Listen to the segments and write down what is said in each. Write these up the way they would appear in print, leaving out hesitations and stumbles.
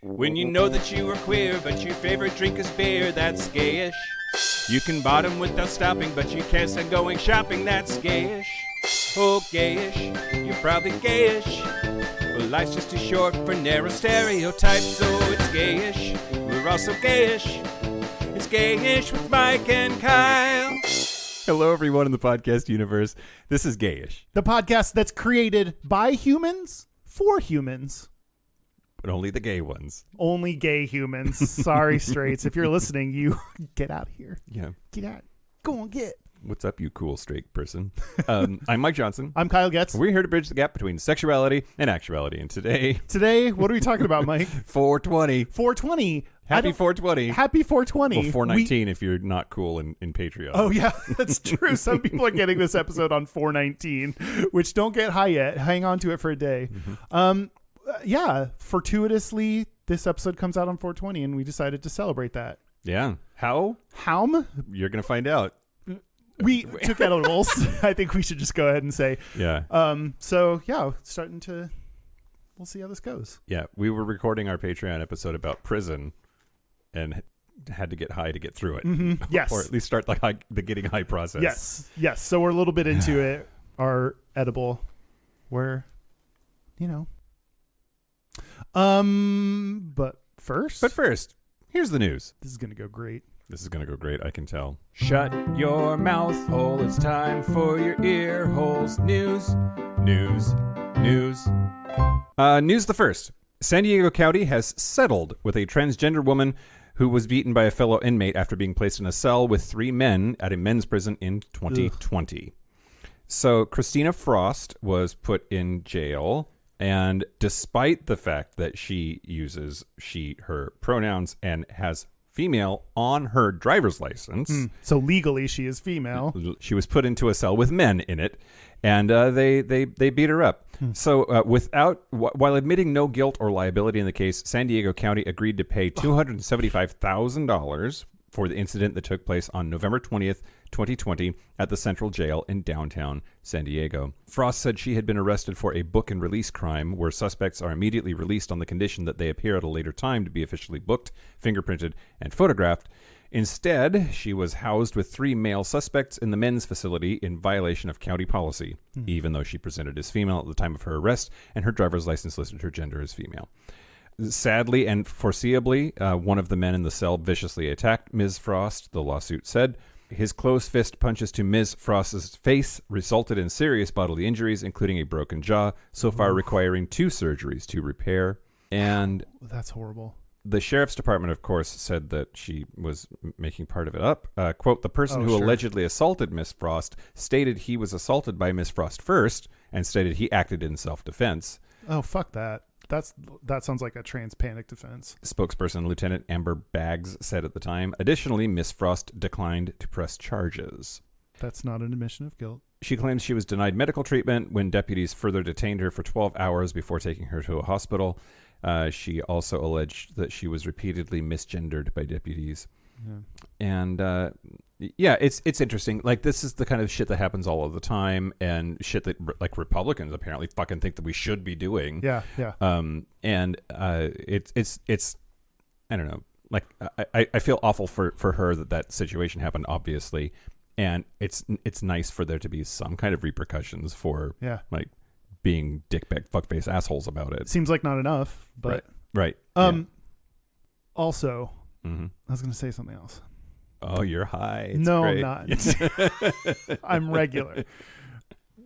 When you know that you are queer, but your favorite drink is beer, that's gayish. You can bottom without stopping, but you can't stand going shopping, that's gayish. Oh, gayish, you're probably gayish. Well, life's just too short for narrow stereotypes, so it's gayish. We're also gayish. It's Gayish with Mike and Kyle. Hello, everyone in the podcast universe. This is Gayish. The podcast that's created by humans for humans. But only the gay ones. Only gay humans. Sorry, straights. If you're listening, you get out of here. Yeah. Get out. Go on, get. What's up, you cool straight person? I'm Mike Johnson. I'm Kyle Getz. We're here to bridge the gap between sexuality and actuality. And today, what are we talking about, Mike? 420. 420. Happy 420. Happy 420. Well, 419 if you're not cool in Patreon. Oh, yeah, that's true. Some people are getting this episode on 419, which don't get high yet. Hang on to it for a day. Mm-hmm. Yeah, fortuitously, this episode comes out on 420, and we decided to celebrate that. Yeah. How? You're going to find out. We took edibles. I think we should just go ahead and say. Yeah. So, yeah, we'll see how this goes. Yeah. We were recording our Patreon episode about prison and had to get high to get through it. Mm-hmm. Yes. Or at least start the getting high process. Yes. So we're a little bit into it. Our edible, where, But first, here's the news. This is going to go great. I can tell. Shut your mouth hole. It's time for your ear holes. News. News the first. San Diego County has settled with a transgender woman who was beaten by a fellow inmate after being placed in a cell with 3 men at a men's prison in 2020. Ugh. So Christina Frost was put in jail, and despite the fact that she uses her pronouns and has female on her driver's license. So legally she is female. She was put into a cell with men in it, and they beat her up. So while admitting no guilt or liability in the case, San Diego County agreed to pay $275,000 for the incident that took place on November 20th, 2020 at the Central Jail in downtown San Diego. Frost said she had been arrested for a book and release crime where suspects are immediately released on the condition that they appear at a later time to be officially booked, fingerprinted, and photographed. Instead, she was housed with 3 male suspects in the men's facility in violation of county policy, even though she presented as female at the time of her arrest and her driver's license listed her gender as female. Sadly and foreseeably, one of the men in the cell viciously attacked Ms. Frost, the lawsuit said. His closed fist punches to Ms. Frost's face resulted in serious bodily injuries, including a broken jaw, so far requiring 2 surgeries to repair. And that's horrible. The sheriff's department, of course, said that she was making part of it up. Quote, the person who allegedly assaulted Miss Frost stated he was assaulted by Miss Frost first and stated he acted in self-defense. Oh, fuck that. That sounds like a trans panic defense. Spokesperson Lieutenant Amber Baggs said at the time. Additionally, Miss Frost declined to press charges. That's not an admission of guilt. She claims she was denied medical treatment when deputies further detained her for 12 hours before taking her to a hospital. She also alleged that she was repeatedly misgendered by deputies. Yeah. And it's interesting. Like, this is the kind of shit that happens all of the time, and shit that like Republicans apparently fucking think that we should be doing. Yeah. It's I don't know. Like, I feel awful for her that situation happened, obviously, and it's nice for there to be some kind of repercussions for like being dickbag fuckface assholes about it. Seems like not enough, but right. Also. Mm-hmm. I was going to say something else. Oh, you're high. No, great. I'm not. I'm regular.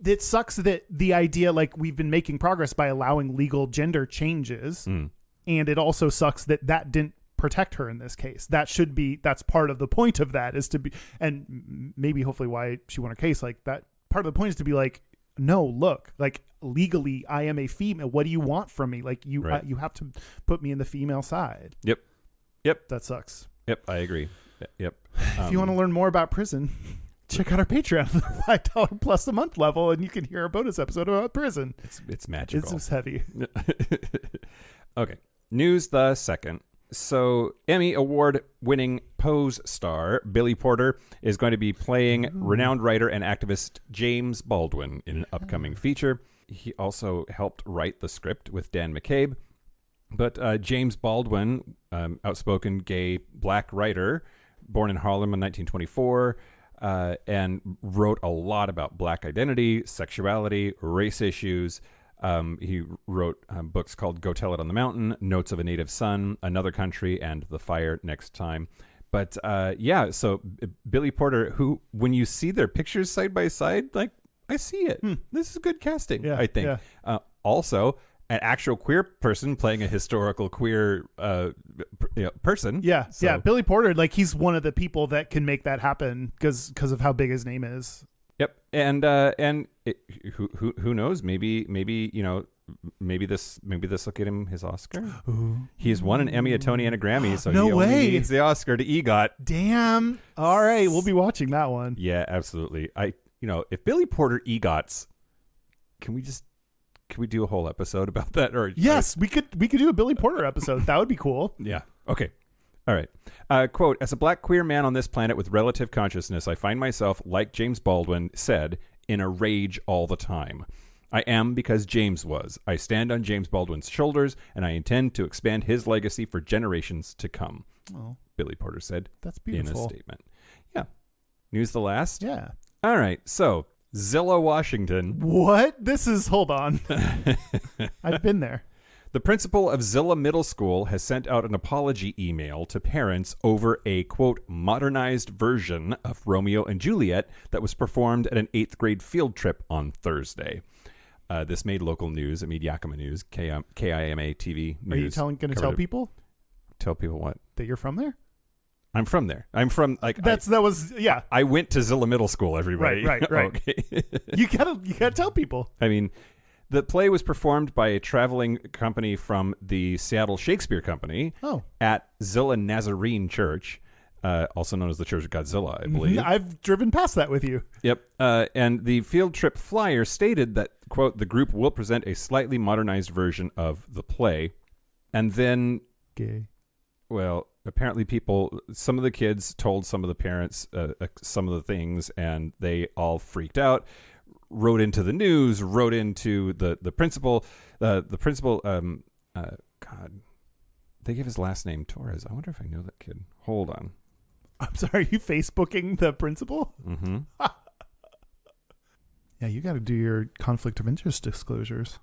It sucks that the idea, like, we've been making progress by allowing legal gender changes, and it also sucks that didn't protect her in this case. That's part of the point of that, is to be, and maybe hopefully why she won her case, like, that part of the point is to be like, no, look, like, legally I am a female. What do you want from me? Like, you have to put me in the female side. Yep. That sucks. Yep, I agree. Yep. If you want to learn more about prison, check out our Patreon, the $5 plus a month level, and you can hear a bonus episode about prison. It's magical. It's heavy. Okay. News the second. So, Emmy Award-winning Pose star Billy Porter is going to be playing renowned writer and activist James Baldwin in an upcoming feature. He also helped write the script with Dan McCabe. But James Baldwin, outspoken gay black writer, born in Harlem in 1924, and wrote a lot about black identity, sexuality, race issues. He wrote books called Go Tell It on the Mountain, Notes of a Native Son, Another Country, and The Fire Next Time. But so Billy Porter, who, when you see their pictures side by side, like, I see it. This is good casting, I think. Yeah. Also, an actual queer person playing a historical queer person. Yeah, so. Yeah. Billy Porter, like, he's one of the people that can make that happen because of how big his name is. Yep, and who knows? Maybe this will get him his Oscar. Ooh. He's won an Emmy, a Tony, and a Grammy, so he only needs the Oscar to EGOT. Damn. All right, we'll be watching that one. Yeah, absolutely. If Billy Porter EGOTs, can we do a whole episode about that? Yes, we could do a Billy Porter episode. That would be cool. Yeah. Okay. All right. Quote, as a black queer man on this planet with relative consciousness, I find myself, like James Baldwin said, in a rage all the time. I am because James was. I stand on James Baldwin's shoulders, and I intend to expand his legacy for generations to come. Oh, Billy Porter said. That's beautiful. In a statement. Yeah. News the last? Yeah. All right. So, Zillah, Washington. What? Hold on. I've been there. The principal of Zillah Middle School has sent out an apology email to parents over a, quote, modernized version of Romeo and Juliet that was performed at an 8th grade field trip on Thursday. This made local news. It made Yakima News, KIMA TV News. Are you going to tell people? Tell people what? That you're from there? I'm from there. I'm from, like... Yeah. I went to Zillah Middle School, everybody. Right. Okay. You gotta tell people. I mean... The play was performed by a traveling company from the Seattle Shakespeare Company at Zillah Nazarene Church, also known as the Church of Godzilla, I believe. I've driven past that with you. Yep. And the field trip flyer stated that, quote, the group will present a slightly modernized version of the play. And then... Gay. Well, apparently some of the kids told some of the parents some of the things, and they all freaked out. Wrote into the news, wrote into the principal. The principal, God, they give his last name Torres. I wonder if I know that kid. Hold on. I'm sorry, are you Facebooking the principal? Mm-hmm. Yeah, you got to do your conflict of interest disclosures.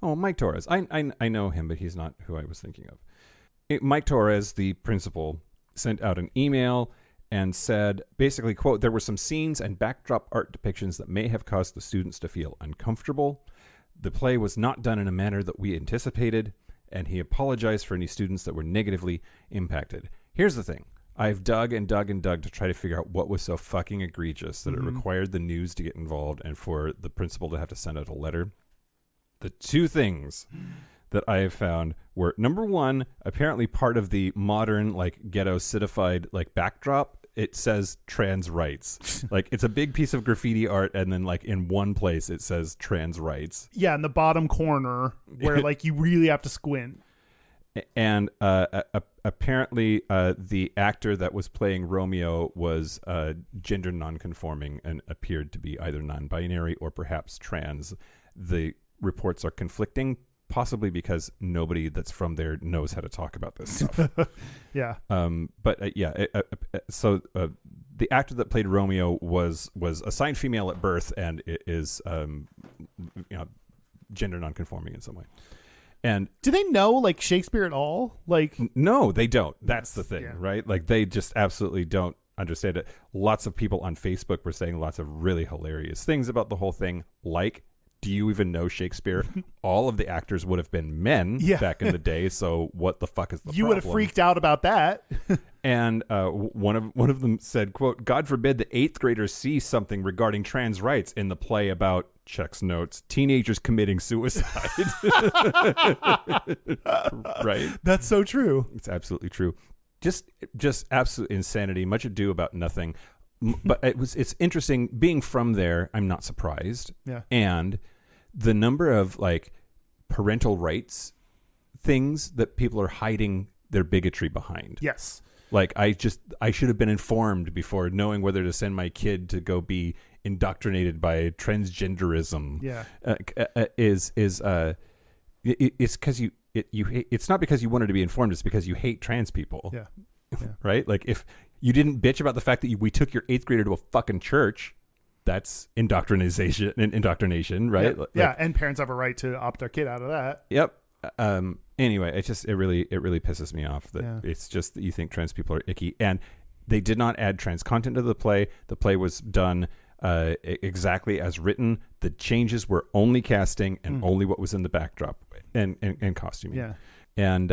Oh, Mike Torres. I know him, but he's not who I was thinking of. Mike Torres, the principal, sent out an email and said, basically, quote, there were some scenes and backdrop art depictions that may have caused the students to feel uncomfortable. The play was not done in a manner that we anticipated, and he apologized for any students that were negatively impacted. Here's the thing. I've dug and dug and dug to try to figure out what was so fucking egregious that it required the news to get involved and for the principal to have to send out a letter. The two things that I have found were, number one, apparently part of the modern, like, ghetto citified, like, backdrop, it says trans rights. Like, it's a big piece of graffiti art, and then, like, in one place it says trans rights. Yeah, in the bottom corner where, like, you really have to squint. And apparently the actor that was playing Romeo was gender nonconforming and appeared to be either non-binary or perhaps trans. The reports are conflicting, possibly because nobody that's from there knows how to talk about this stuff. Yeah. So the actor that played Romeo was assigned female at birth and is gender nonconforming in some way. And do they know, like, Shakespeare at all? Like, no, they don't. That's the thing, right? Like, they just absolutely don't understand it. Lots of people on Facebook were saying lots of really hilarious things about the whole thing, like, do you even know Shakespeare? All of the actors would have been men back in the day, so what the fuck is the problem? You would have freaked out about that. And one of them said, quote, God forbid the 8th graders see something regarding trans rights in the play about, checks notes, teenagers committing suicide. Right? That's so true. It's absolutely true. Just absolute insanity. Much ado about nothing. But it's interesting being from there. I'm not surprised. Yeah. And the number of, like, parental rights things that people are hiding their bigotry behind. Yes. Like, I should have been informed before knowing whether to send my kid to go be indoctrinated by transgenderism. Yeah. It's because it's not because you wanted to be informed. It's because you hate trans people. Yeah. Right? Like, if you didn't bitch about the fact that we took your 8th grader to a fucking church, that's indoctrination, right? Yeah, and parents have a right to opt their kid out of that. Yep. Anyway, it really pisses me off that it's just that you think trans people are icky, and they did not add trans content to the play. The play was done exactly as written. The changes were only casting and only what was in the backdrop and costuming. Yeah. And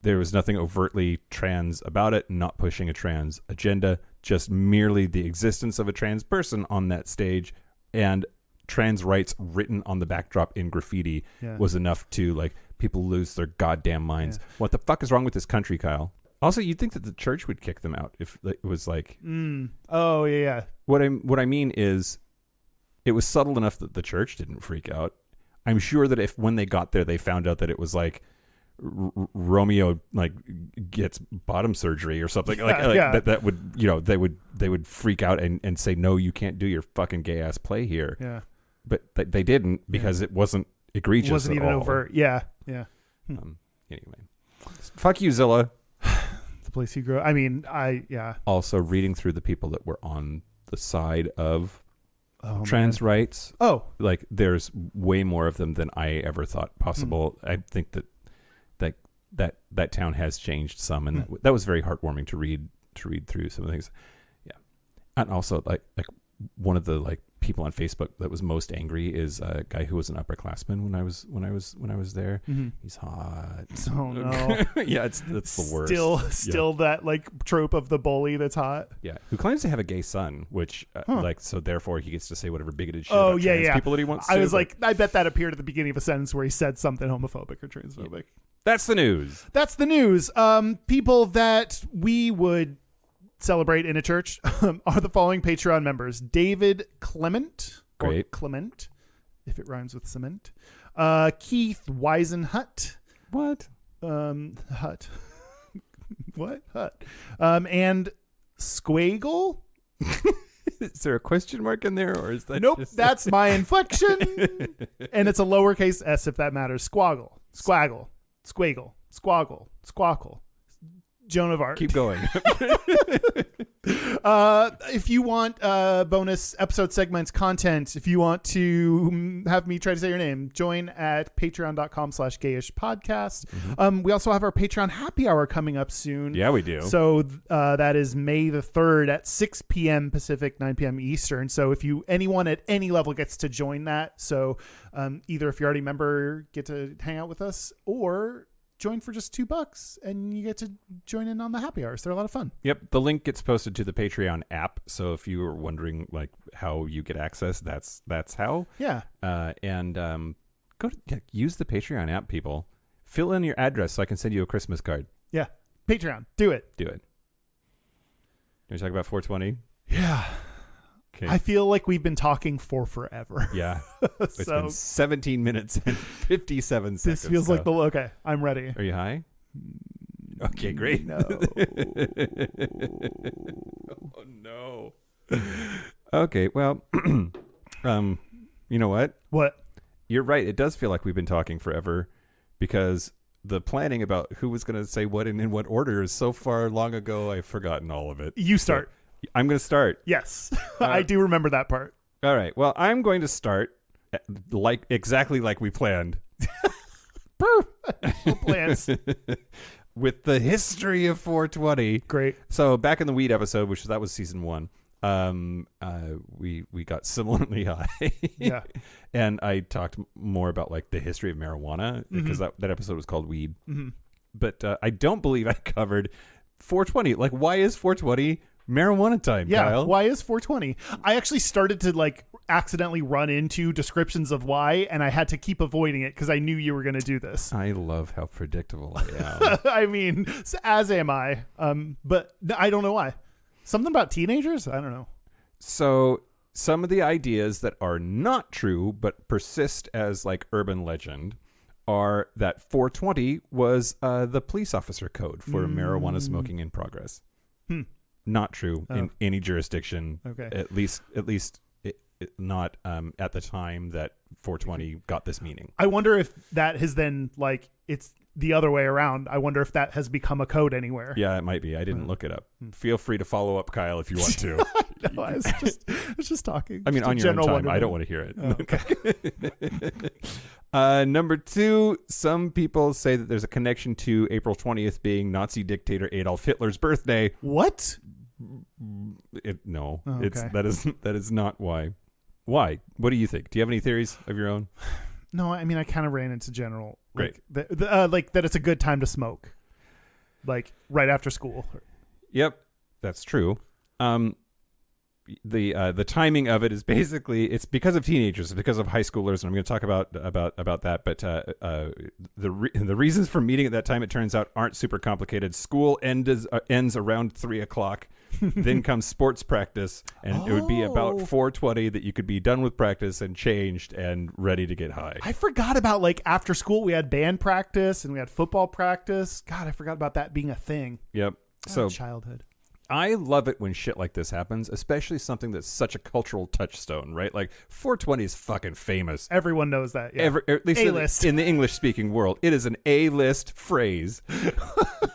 there was nothing overtly trans about it, not pushing a trans agenda, just merely the existence of a trans person on that stage, and trans rights written on the backdrop in graffiti was enough to, like, people lose their goddamn minds. Yeah. What the fuck is wrong with this country, Kyle? Also, you'd think that the church would kick them out if it was like... Oh, yeah. What I mean is, it was subtle enough that the church didn't freak out. I'm sure that if when they got there, they found out that it was like Romeo like gets bottom surgery or something that would, you know, they would freak out and say, no, you can't do your fucking gay ass play here. Yeah. But they didn't, because it wasn't egregious. It wasn't even overt. Yeah. Yeah. Anyway, fuck you, Zilla. The place you grow. I mean, Also, reading through the people that were on the side of trans rights. Oh, like, there's way more of them than I ever thought possible. I think that town has changed some, and that was very heartwarming to read through some of the things. Yeah. And also, like one of the like people on Facebook that was most angry is a guy who was an upperclassman when I was there. Mm-hmm. He's hot. Oh no. Yeah, that's the worst. Still that like trope of the bully that's hot. Yeah, who claims to have a gay son, which so therefore he gets to say whatever bigoted shit about trans people that he wants to. I was like, I bet that appeared at the beginning of a sentence where he said something homophobic or transphobic. Yeah. That's the news. People that we would celebrate in a church are the following Patreon members: David Clement, great, or Clement, if it rhymes with cement. Keith Weisenhut. What? Hut. What? Hut. And Squaggle. Is there a question mark in there, or is that? Nope, that's my inflection, and it's a lowercase s if that matters. Squaggle, Squaggle, Squaggle, Squaggle, Squawkle. Joan of Arc. Keep going. If you want bonus episode segments, content, if you want to have me try to say your name, join at patreon.com/Gayish podcast. Mm-hmm. We also have our Patreon happy hour coming up soon. Yeah, we do. So that is May the 3rd at 6 p.m. Pacific, 9 p.m. Eastern. So if anyone at any level gets to join that, so either if you're already a member, get to hang out with us, or join for just $2 and you get to join in on the happy hours. They're a lot of fun. Yep. The link gets posted to the Patreon app. So if you were wondering like how you get access, that's how. Yeah. Go to use the Patreon app, people. Fill in your address so I can send you a Christmas card. Yeah. Patreon. Do it. Can we talk about 420? Yeah. Okay. I feel like we've been talking for forever. Yeah. It's been 17 minutes and 57 seconds. This feels like okay, I'm ready. Are you high? Okay, great. No. Oh, no. Okay, well, you know what? What? You're right. It does feel like we've been talking forever, because the planning about who was going to say what and in what order is so far long ago, I've forgotten all of it. You start. So, I'm going to start. Yes. I do remember that part. All right. Well, I'm going to start exactly like we planned. Plans. With the history of 420. Great. So back in the weed episode, that was season 1, we got similarly high. Yeah. And I talked more about like the history of marijuana, because that episode was called Weed. Mm-hmm. But I don't believe I covered 420. Like, why is 420 marijuana time, Kyle? Why is 420? I actually started to like accidentally run into descriptions of why, and I had to keep avoiding it because I knew you were going to do this. I love how predictable I am. I mean, as am I. But I don't know why. Something about teenagers? I don't know. So some of the ideas that are not true but persist as like urban legend are that 420 was the police officer code for marijuana smoking in progress. Not true in any jurisdiction. Okay. At least not at the time that 420 got this meaning. I wonder if that has then like it's the other way around. I wonder if that has become a code anywhere. Yeah, it might be. I didn't look it up. Feel free to follow up, Kyle, if you want to. No, I was just talking. I mean, Just a on your own general time. wonderment. I don't want to hear it. Oh, okay. Number 2, some people say that there's a connection to April 20th being Nazi dictator Adolf Hitler's birthday. What? No, Oh, okay. that is not why. Why? What do you think? Do you have any theories of your own? No, I mean, I kind of ran into general. Great. Like that it's a good time to smoke. Like right after school. Yep, that's true. The timing of it is basically it's because of teenagers, it's because of high schoolers, and I'm going to talk about that. But the reasons for meeting at that time, it turns out, aren't super complicated. School ends around 3:00. Then comes sports practice, and it would be about 4:20 that you could be done with practice and changed and ready to get high. I forgot about like after school we had band practice and we had football practice. God, I forgot about that being a thing. Yep. So childhood. I love it when shit like this happens, especially something that's such a cultural touchstone, right? Like 420 is fucking famous. Everyone knows that. Yeah. At least A-list. in the English-speaking world, it is an A-list phrase.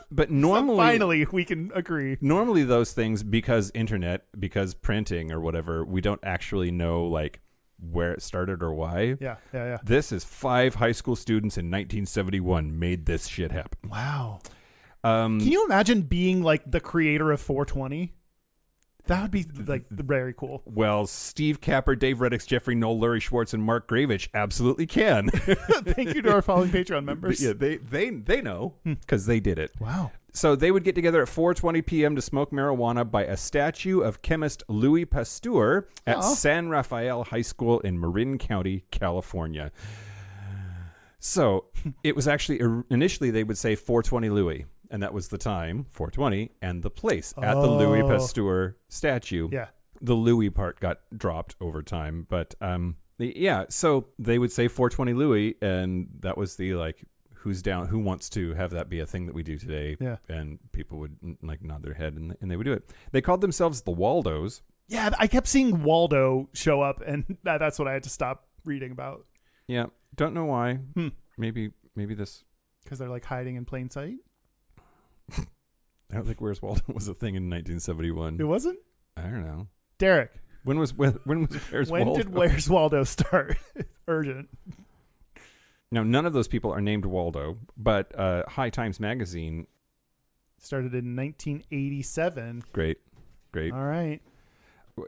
But normally, So finally, we can agree. Normally, those things, because internet, because printing or whatever, we don't actually know like where it started or why. Yeah. This is 5 high school students in 1971 made this shit happen. Wow. Can you imagine being like the creator of 420? That would be like very cool. Well, Steve Capper, Dave Reddix, Jeffrey Knoll, Larry Schwartz, and Mark Gravich absolutely can. Thank you to our following Patreon members. Yeah, they know because they did it. Wow. So they would get together at 4:20 p.m. to smoke marijuana by a statue of chemist Louis Pasteur at San Rafael High School in Marin County, California. So it was actually initially they would say 420 Louis. And that was the time, 420, and the place at the Louis Pasteur statue. Yeah. The Louis part got dropped over time. But so they would say 420 Louis, and that was the like, who's down, who wants to have that be a thing that we do today? Yeah. And people would like nod their head and they would do it. They called themselves the Waldos. Yeah, I kept seeing Waldo show up, and that's what I had to stop reading about. Yeah. Don't know why. Maybe this. Because they're like hiding in plain sight? I don't think Where's Waldo was a thing in 1971. It wasn't? I don't know. Derek. When was Where's Waldo? When did Where's Waldo start? Urgent. Now, none of those people are named Waldo, but High Times Magazine started in 1987. Great. All right.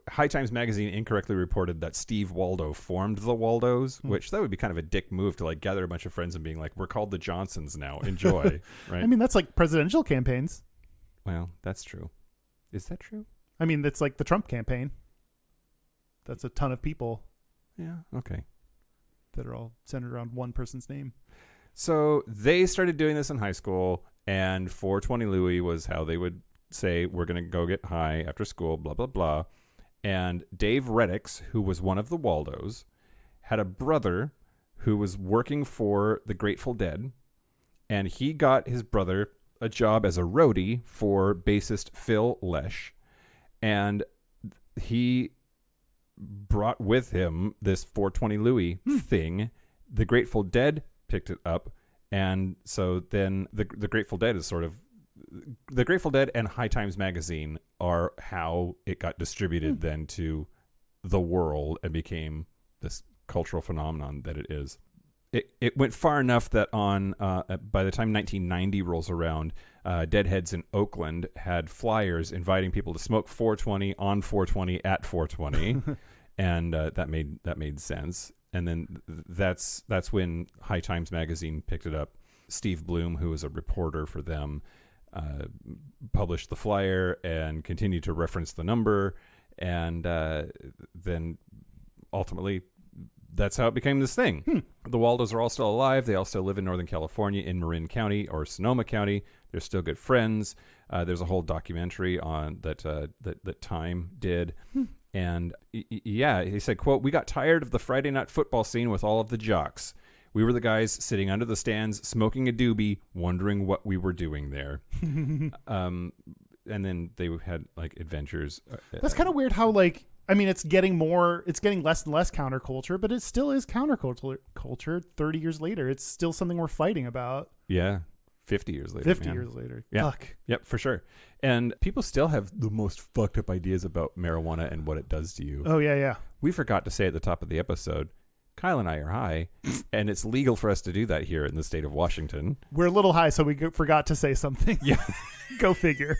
High Times Magazine incorrectly reported that Steve Waldo formed the Waldos, which that would be kind of a dick move to like gather a bunch of friends and being like, we're called the Johnsons now. Enjoy. Right? I mean, that's like presidential campaigns. Well, that's true. Is that true? I mean, that's like the Trump campaign. That's a ton of people. Yeah. Okay. That are all centered around one person's name. So they started doing this in high school, and 420 Louis was how they would say, we're going to go get high after school, blah, blah, blah. And Dave Reddix, who was one of the Waldos, had a brother who was working for the Grateful Dead, and he got his brother a job as a roadie for bassist Phil Lesh, and he brought with him this 420 Louis thing. The Grateful Dead picked it up, and so then the Grateful Dead is sort of the Grateful Dead and High Times Magazine are how it got distributed then to the world and became this cultural phenomenon that it is. It went far enough that by the time 1990 rolls around, Deadheads in Oakland had flyers inviting people to smoke 420 on 420 at 420, and that made sense. And then that's when High Times Magazine picked it up. Steve Bloom, who was a reporter for them, published the flyer and continued to reference the number, and then ultimately that's how it became this thing. The Waldos are all still alive. They all still live in Northern California in Marin County or Sonoma County. They're still good friends. There's a whole documentary on that Time did. And he said, quote, "We got tired of the Friday night football scene with all of the jocks. We were the guys sitting under the stands, smoking a doobie, wondering what we were doing there." And then they had like adventures. That's kind of weird how like, I mean, it's getting less and less counterculture, but it still is counterculture. 30 years later, it's still something we're fighting about. Yeah. 50 years later. 50 man. years later. Yeah. Fuck. Yep, for sure. And people still have the most fucked up ideas about marijuana and what it does to you. Oh, yeah. We forgot to say at the top of the episode, Kyle and I are high, and it's legal for us to do that here in the state of Washington. We're a little high, so we forgot to say something. Yeah. Go figure.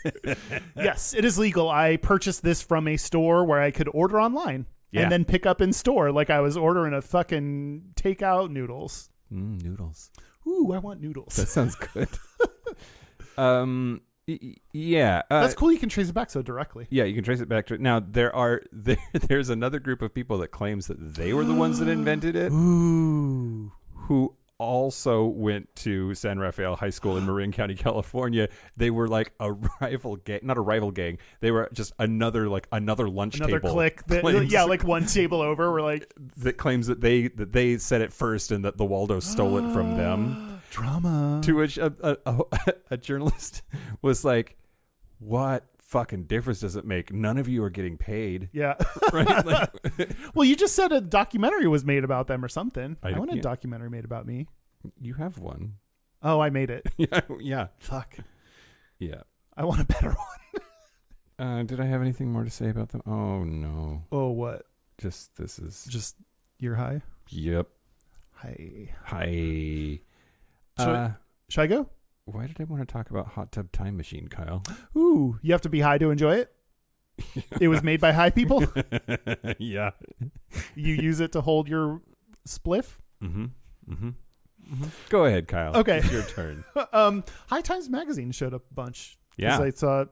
Yes, it is legal. I purchased this from a store where I could order online Yeah. and then pick up in store like I was ordering a fucking takeout noodles. Noodles. Ooh, I want noodles. That sounds good. Yeah. That's cool. You can trace it back so directly. Yeah, you can trace it back to it. Now, there's another group of people that claims that they were the ones that invented it. Ooh. Who also went to San Rafael High School in Marin County, California. They were like a rival gang, not a rival gang. They were just another lunch Another table. clique. Yeah, like one table over. We're like that claims that they said it first and that the Waldos stole it from them. Drama. To which a journalist was like, "What fucking difference does it make? None of you are getting paid." Yeah. Right? Like, well, you just said a documentary was made about them or something. I want a yeah. documentary made about me. You have one. Oh, I made it. Yeah. Fuck. Yeah. I want a better one. Did I have anything more to say about them? Oh no. Oh, what? Just this is Just you're high? Yep. Hi. Should I go? Why did I want to talk about Hot Tub Time Machine, Kyle? Ooh, you have to be high to enjoy it? It was made by high people? Yeah. You use it to hold your spliff? Go ahead, Kyle. Okay. It's your turn. High Times Magazine showed up a bunch. Yeah. I saw,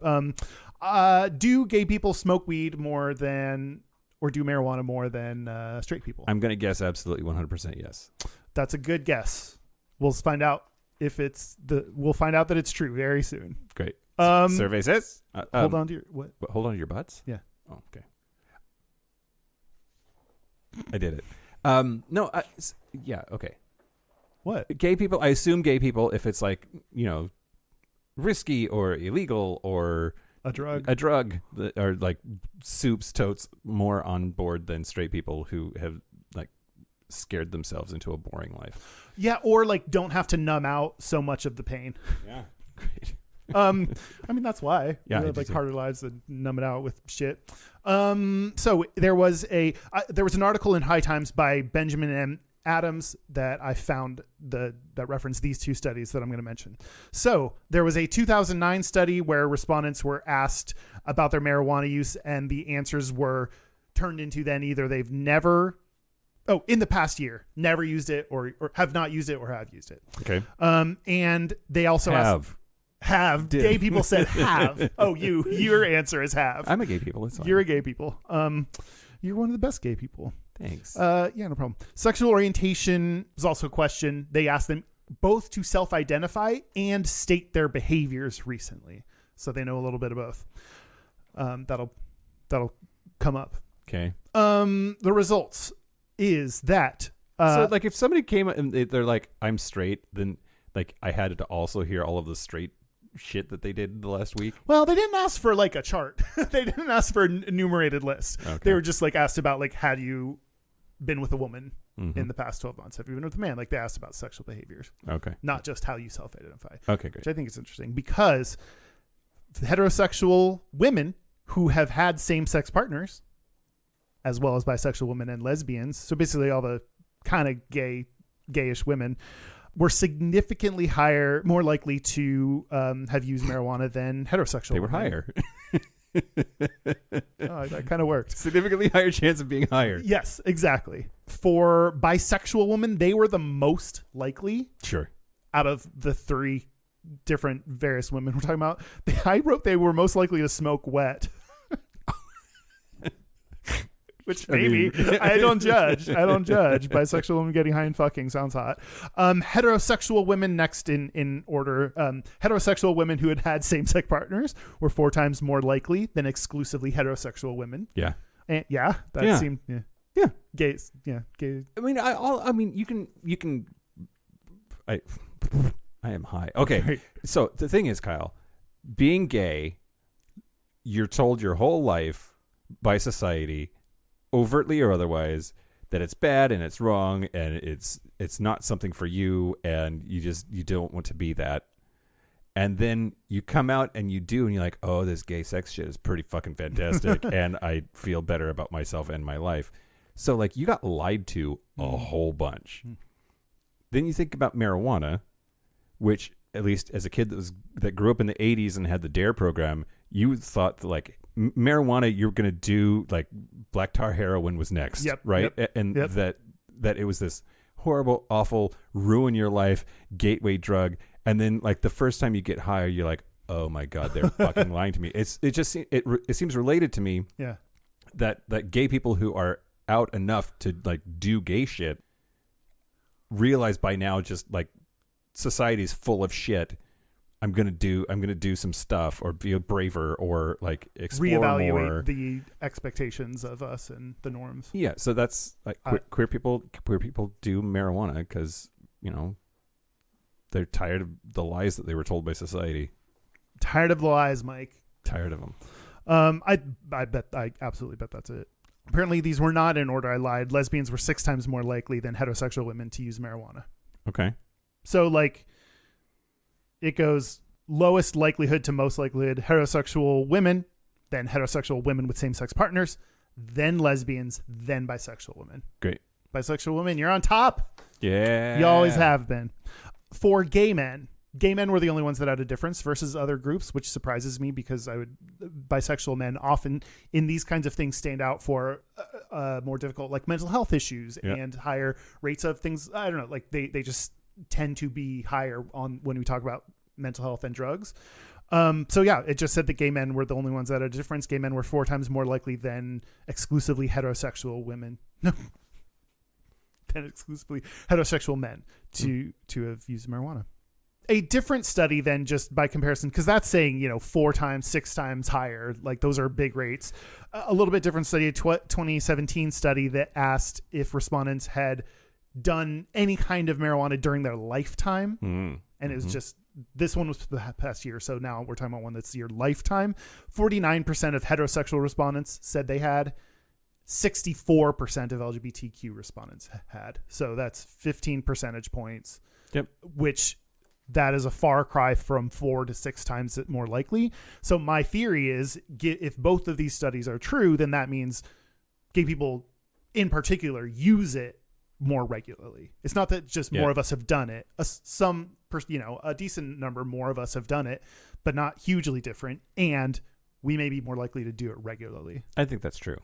do gay people smoke weed more than, or do marijuana more than straight people? I'm going to guess absolutely 100% yes. That's a good guess. We'll find out we'll find out that it's true very soon. Great. Survey says. Hold on to your, what? Hold on to your butts? Yeah. Oh, okay. I did it. No, yeah, okay. What? Gay people, I assume gay people, if it's like, risky or illegal or A drug. that are like soups, totes more on board than straight people who have like scared themselves into a boring life. Yeah, or like don't have to numb out so much of the pain. Yeah. Great. I mean, that's why. Yeah, we have like harder lives that numb it out with shit. So there was an article in High Times by Benjamin M. Adams that I found that referenced these two studies that I'm going to mention. So there was a 2009 study where respondents were asked about their marijuana use, and the answers were turned into then either they've never, in the past year, never used it, or have not used it, or have used it. Okay. And they also asked. Have. Did. Gay people said have. Oh, your answer is have. I'm a gay people. It's fine. You're a gay people. You're one of the best gay people. Thanks. Yeah, no problem. Sexual orientation was also a question. They asked them both to self-identify and state their behaviors recently, so they know a little bit of both. That'll come up. Okay. The results is that So like if somebody came and they're like, I'm straight, then like I had to also hear all of the straight shit that they did the last week. Well, they didn't ask for like a chart. They didn't ask for an enumerated list. Okay. They were just like asked about like, had you been with a woman in the past 12 months? Have you been with a man? Like they asked about sexual behaviors, Okay. not just how you self-identify. Okay, great. Which I think is interesting because heterosexual women who have had same-sex partners, as well as bisexual women and lesbians, so basically all the kind of gayish women, were significantly more likely to have used marijuana than heterosexual They were women. higher. Oh, that kind of worked. Significantly higher chance of being higher. Yes, exactly. For bisexual women, they were the most likely Sure. out of the three different various women we're talking about. I wrote they were most likely to smoke wet. Which maybe I don't judge. Bisexual women getting high and fucking sounds hot. Heterosexual women next in order. Heterosexual women who had same-sex partners were 4 times more likely than exclusively heterosexual women. Yeah. And seemed gays. Yeah, gay. I mean, you can. I am high. Okay. Right. So the thing is, Kyle, being gay, you're told your whole life by society, overtly or otherwise, that it's bad and it's wrong and it's not something for you, and you don't want to be that. And then you come out and you do, and you're like, oh, this gay sex shit is pretty fucking fantastic. And I feel better about myself and my life. So, like, you got lied to a whole bunch. Then you think about marijuana, which, at least as a kid that grew up in the 80s and had the DARE program, you thought that, like, marijuana, you were going to do, like, black tar heroin was next, right? And that it was this horrible, awful, ruin your life gateway drug. And then, like, the first time you get high, you're like, oh my God, they're fucking lying to me. It seems related to me that gay people who are out enough to, like, do gay shit realize by now, just like, society's full of shit. I'm gonna do some stuff, or be braver, or, like, explore reevaluate more. The expectations of us and the norms. Yeah, so that's like queer people do marijuana because, you know, they're tired of the lies that they were told by society. Tired of the lies, Mike. Tired of them. I absolutely bet that's it. Apparently, these were not in order. I lied. Lesbians were 6 times more likely than heterosexual women to use marijuana. Okay. So, like, it goes lowest likelihood to most likelihood: heterosexual women, then heterosexual women with same-sex partners, then lesbians, then bisexual women. Great. Bisexual women, you're on top. Yeah. You always have been. For gay men were the only ones that had a difference versus other groups, which surprises me because bisexual men often in these kinds of things stand out for more difficult, like, mental health issues and higher rates of things. I don't know, like, they just tend to be higher on when we talk about mental health and drugs. So yeah, it just said that gay men were the only ones that had a difference. Gay men were 4 times more likely than exclusively heterosexual women. No. Than exclusively heterosexual men to have used marijuana. A different study than just by comparison, because that's saying, you know, 4 times, 6 times higher. Like, those are big rates. A little bit different study, a 2017 study that asked if respondents had done any kind of marijuana during their lifetime. And it was just, this one was for the past year. So now we're talking about one that's your lifetime. 49% of heterosexual respondents said they had. 64% of LGBTQ respondents had. So that's 15 percentage points. Yep. Which, that is a far cry from 4 to 6 times more likely. So my theory is, if both of these studies are true, then that means gay people in particular use it more regularly. It's not that just more of us have done it. A decent number more of us have done it, but not hugely different. And we may be more likely to do it regularly. I think that's true.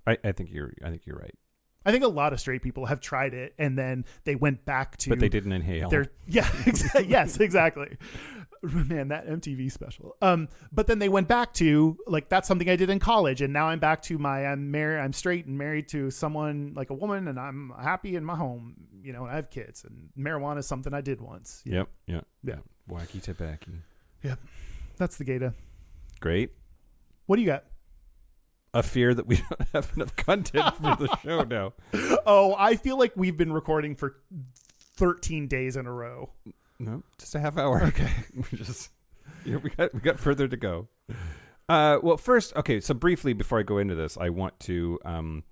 I think you're right. I think a lot of straight people have tried it and then they went back to, but they didn't inhale. Yes, exactly. Man, that MTV special. But then they went back to, like, that's something I did in college, and now I'm back to I'm straight and married to someone, like a woman, and I'm happy in my home, you know, and I have kids, and marijuana is something I did once. Yep. Wacky tobacco. Yep. That's the Gayda. Great. What do you got? A fear that we don't have enough content for the show now. Oh, I feel like we've been recording for 13 days in a row. No, just a half hour. Okay. we got further to go. Well, first, okay, so briefly before I go into this, I want to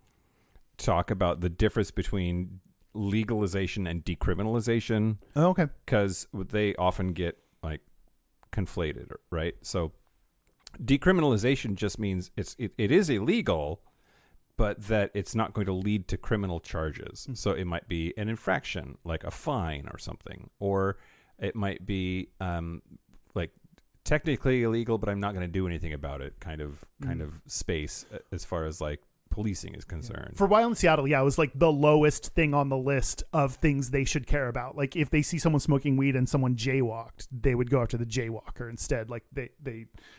talk about the difference between legalization and decriminalization. Oh, okay. Because they often get, like, conflated, right? So decriminalization just means it is illegal, but that it's not going to lead to criminal charges. Mm-hmm. So it might be an infraction, like a fine or something, or it might be like technically illegal, but I'm not going to do anything about it kind of space as far as, like, policing is concerned. For a while in Seattle, it was like the lowest thing on the list of things they should care about. Like, if they see someone smoking weed and someone jaywalked, they would go after the jaywalker instead. Like,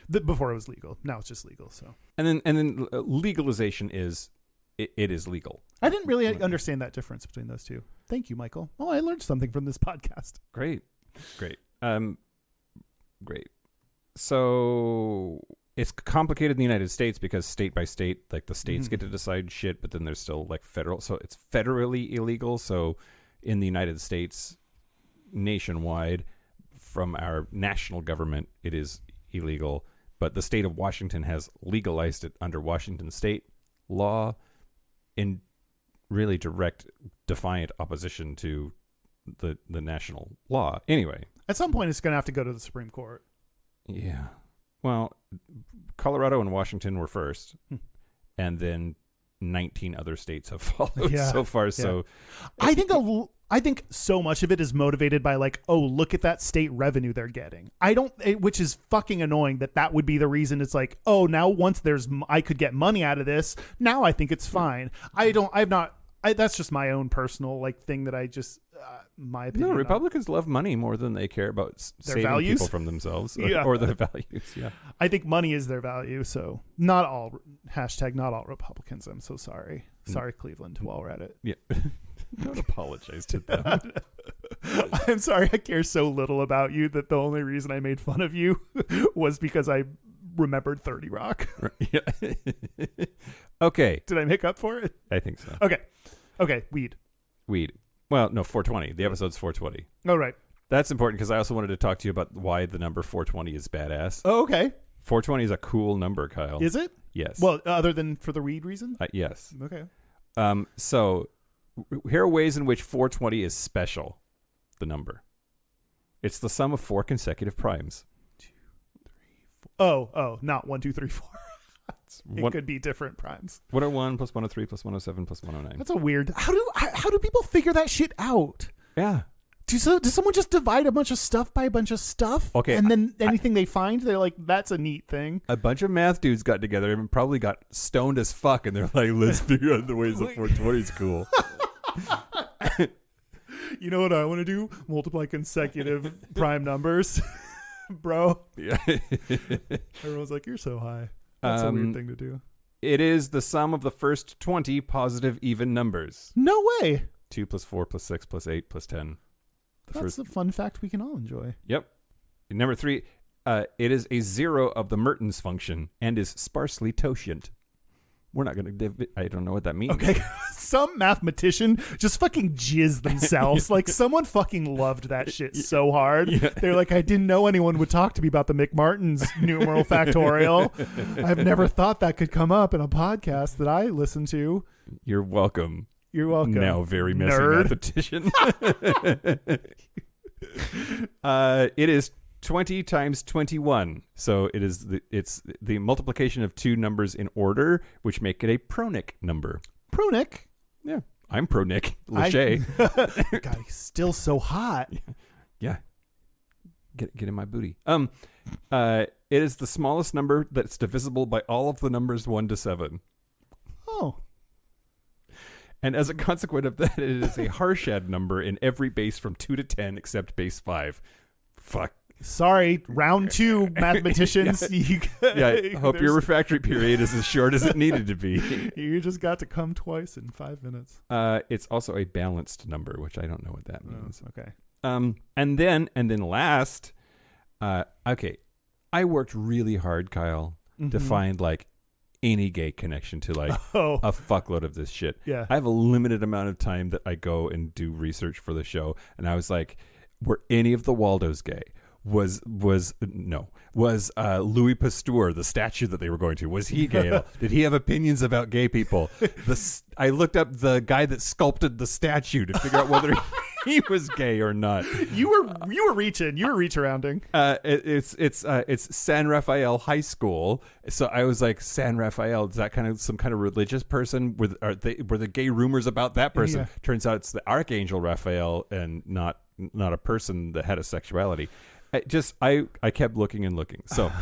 before it was legal. Now it's just legal. So and then legalization is it is legal. I didn't really understand that difference between those two. Thank you, Michael. Oh, I learned something from this podcast. Great. So it's complicated in the United States because state by state, like, the states get to decide shit, but then there's still, like, federal. So it's federally illegal. So in the United States, nationwide, from our national government, it is illegal. But the state of Washington has legalized it under Washington state law in really direct, defiant opposition to the national law. Anyway. At some point, it's going to have to go to the Supreme Court. Yeah. Well, Colorado and Washington were first, and then 19 other states have followed so far. Yeah. So I think so much of it is motivated by like, oh, look at that state revenue they're getting. Which is fucking annoying that would be the reason. It's like, oh, now once I could get money out of this. Now I think it's fine. That's just my own personal like thing that I just, my opinion. No, Republicans love money more than they care about saving values? people from themselves or their values. Yeah. I think money is their value. So not all Republicans. I'm so sorry. Sorry, Cleveland, while we're at it. Yeah. Don't apologize to them. I'm sorry. I care so little about you that the only reason I made fun of you was because I remembered 30 Rock. Yeah. Okay. Did I make up for it? I think so. Okay. Weed. Well, no, 420. The episode's 420. Oh, right. That's important because I also wanted to talk to you about why the number 420 is badass. Oh, okay. 420 is a cool number, Kyle. Is it? Yes. Well, other than for the weed reason? Yes. Okay. So here are ways in which 420 is special, the number. It's the sum of 4 consecutive primes. 2, 3, 4. Oh, not 1, 2, 3, 4. It could be different primes. 101 plus 103 plus 107 plus 109. That's a weird. How do people figure that shit out? Yeah. Does someone just divide a bunch of stuff by a bunch of stuff? Okay. And then anything they find, they're like, that's a neat thing. A bunch of math dudes got together and probably got stoned as fuck, and they're like, let's figure out the ways that 420 is cool. You know what I want to do? Multiply consecutive prime numbers. Bro. Yeah. Everyone's like, you're so high. That's a weird thing to do. It is the sum of the first 20 positive even numbers. No way. 2 plus 4 plus 6 plus 8 plus 10. That's a fun fact we can all enjoy. Yep. Number 3, it is a 0 of the Mertens function and is sparsely totient. We're not going to I don't know what that means. Okay. Some mathematician just fucking jizzed themselves. Like someone fucking loved that shit so hard. Yeah. They're like, I didn't know anyone would talk to me about the McMartin's numeral factorial. I've never thought that could come up in a podcast that I listen to. You're welcome. You're welcome. Now very messy nerd. Mathematician. It is 20 times 21. So it's the multiplication of two numbers in order, which make it a pronic number. Pronic? Yeah. I'm Pronic Lachey. God, he's still so hot. Yeah. Get in my booty. It is the smallest number that's divisible by all of the numbers 1 to 7. Oh. And as a consequence of that, it is a Harshad number in every base from 2 to 10 except base 5. Fuck. Sorry, round 2, mathematicians. I hope your refractory period is as short as it needed to be. You just got to come twice in 5 minutes. It's also a balanced number, which I don't know what that means. Okay. And then last, okay, I worked really hard, Kyle, to find like any gay connection to like a fuckload of this shit. Yeah. I have a limited amount of time that I go and do research for the show, and I was like, were any of the Waldos gay? Was Louis Pasteur, the statue that they were going to, was he gay at all? Did he have opinions about gay people? I looked up the guy that sculpted the statue to figure out whether he was gay or not. You were reaching. You were reach-arounding. It's San Rafael High School. So I was like, San Rafael, is that kind of some kind of religious person? Were the gay rumors about that person? Yeah. Turns out it's the Archangel Raphael and not a person that had a sexuality. I kept looking and looking. So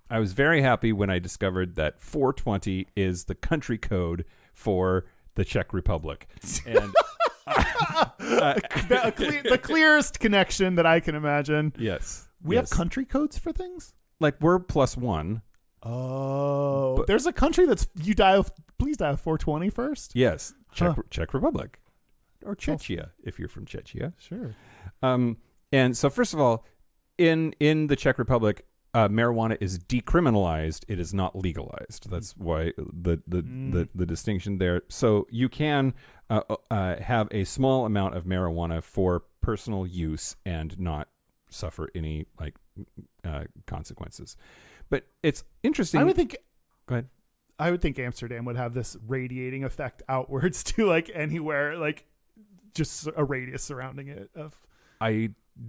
I was very happy when I discovered that 420 is the country code for the Czech Republic. And the clearest connection that I can imagine. Yes. We have country codes for things? Like we're +1. Oh. But there's a country that's please dial 420 first? Yes. Czech Republic. Or Czechia, if you're from Czechia. Sure. And so first of all, in the Czech Republic, marijuana is decriminalized. It is not legalized. That's why the distinction there. So you can have a small amount of marijuana for personal use and not suffer any like consequences. But it's interesting. I would think. Go ahead. I would think Amsterdam would have this radiating effect outwards to like anywhere, like just a radius surrounding it.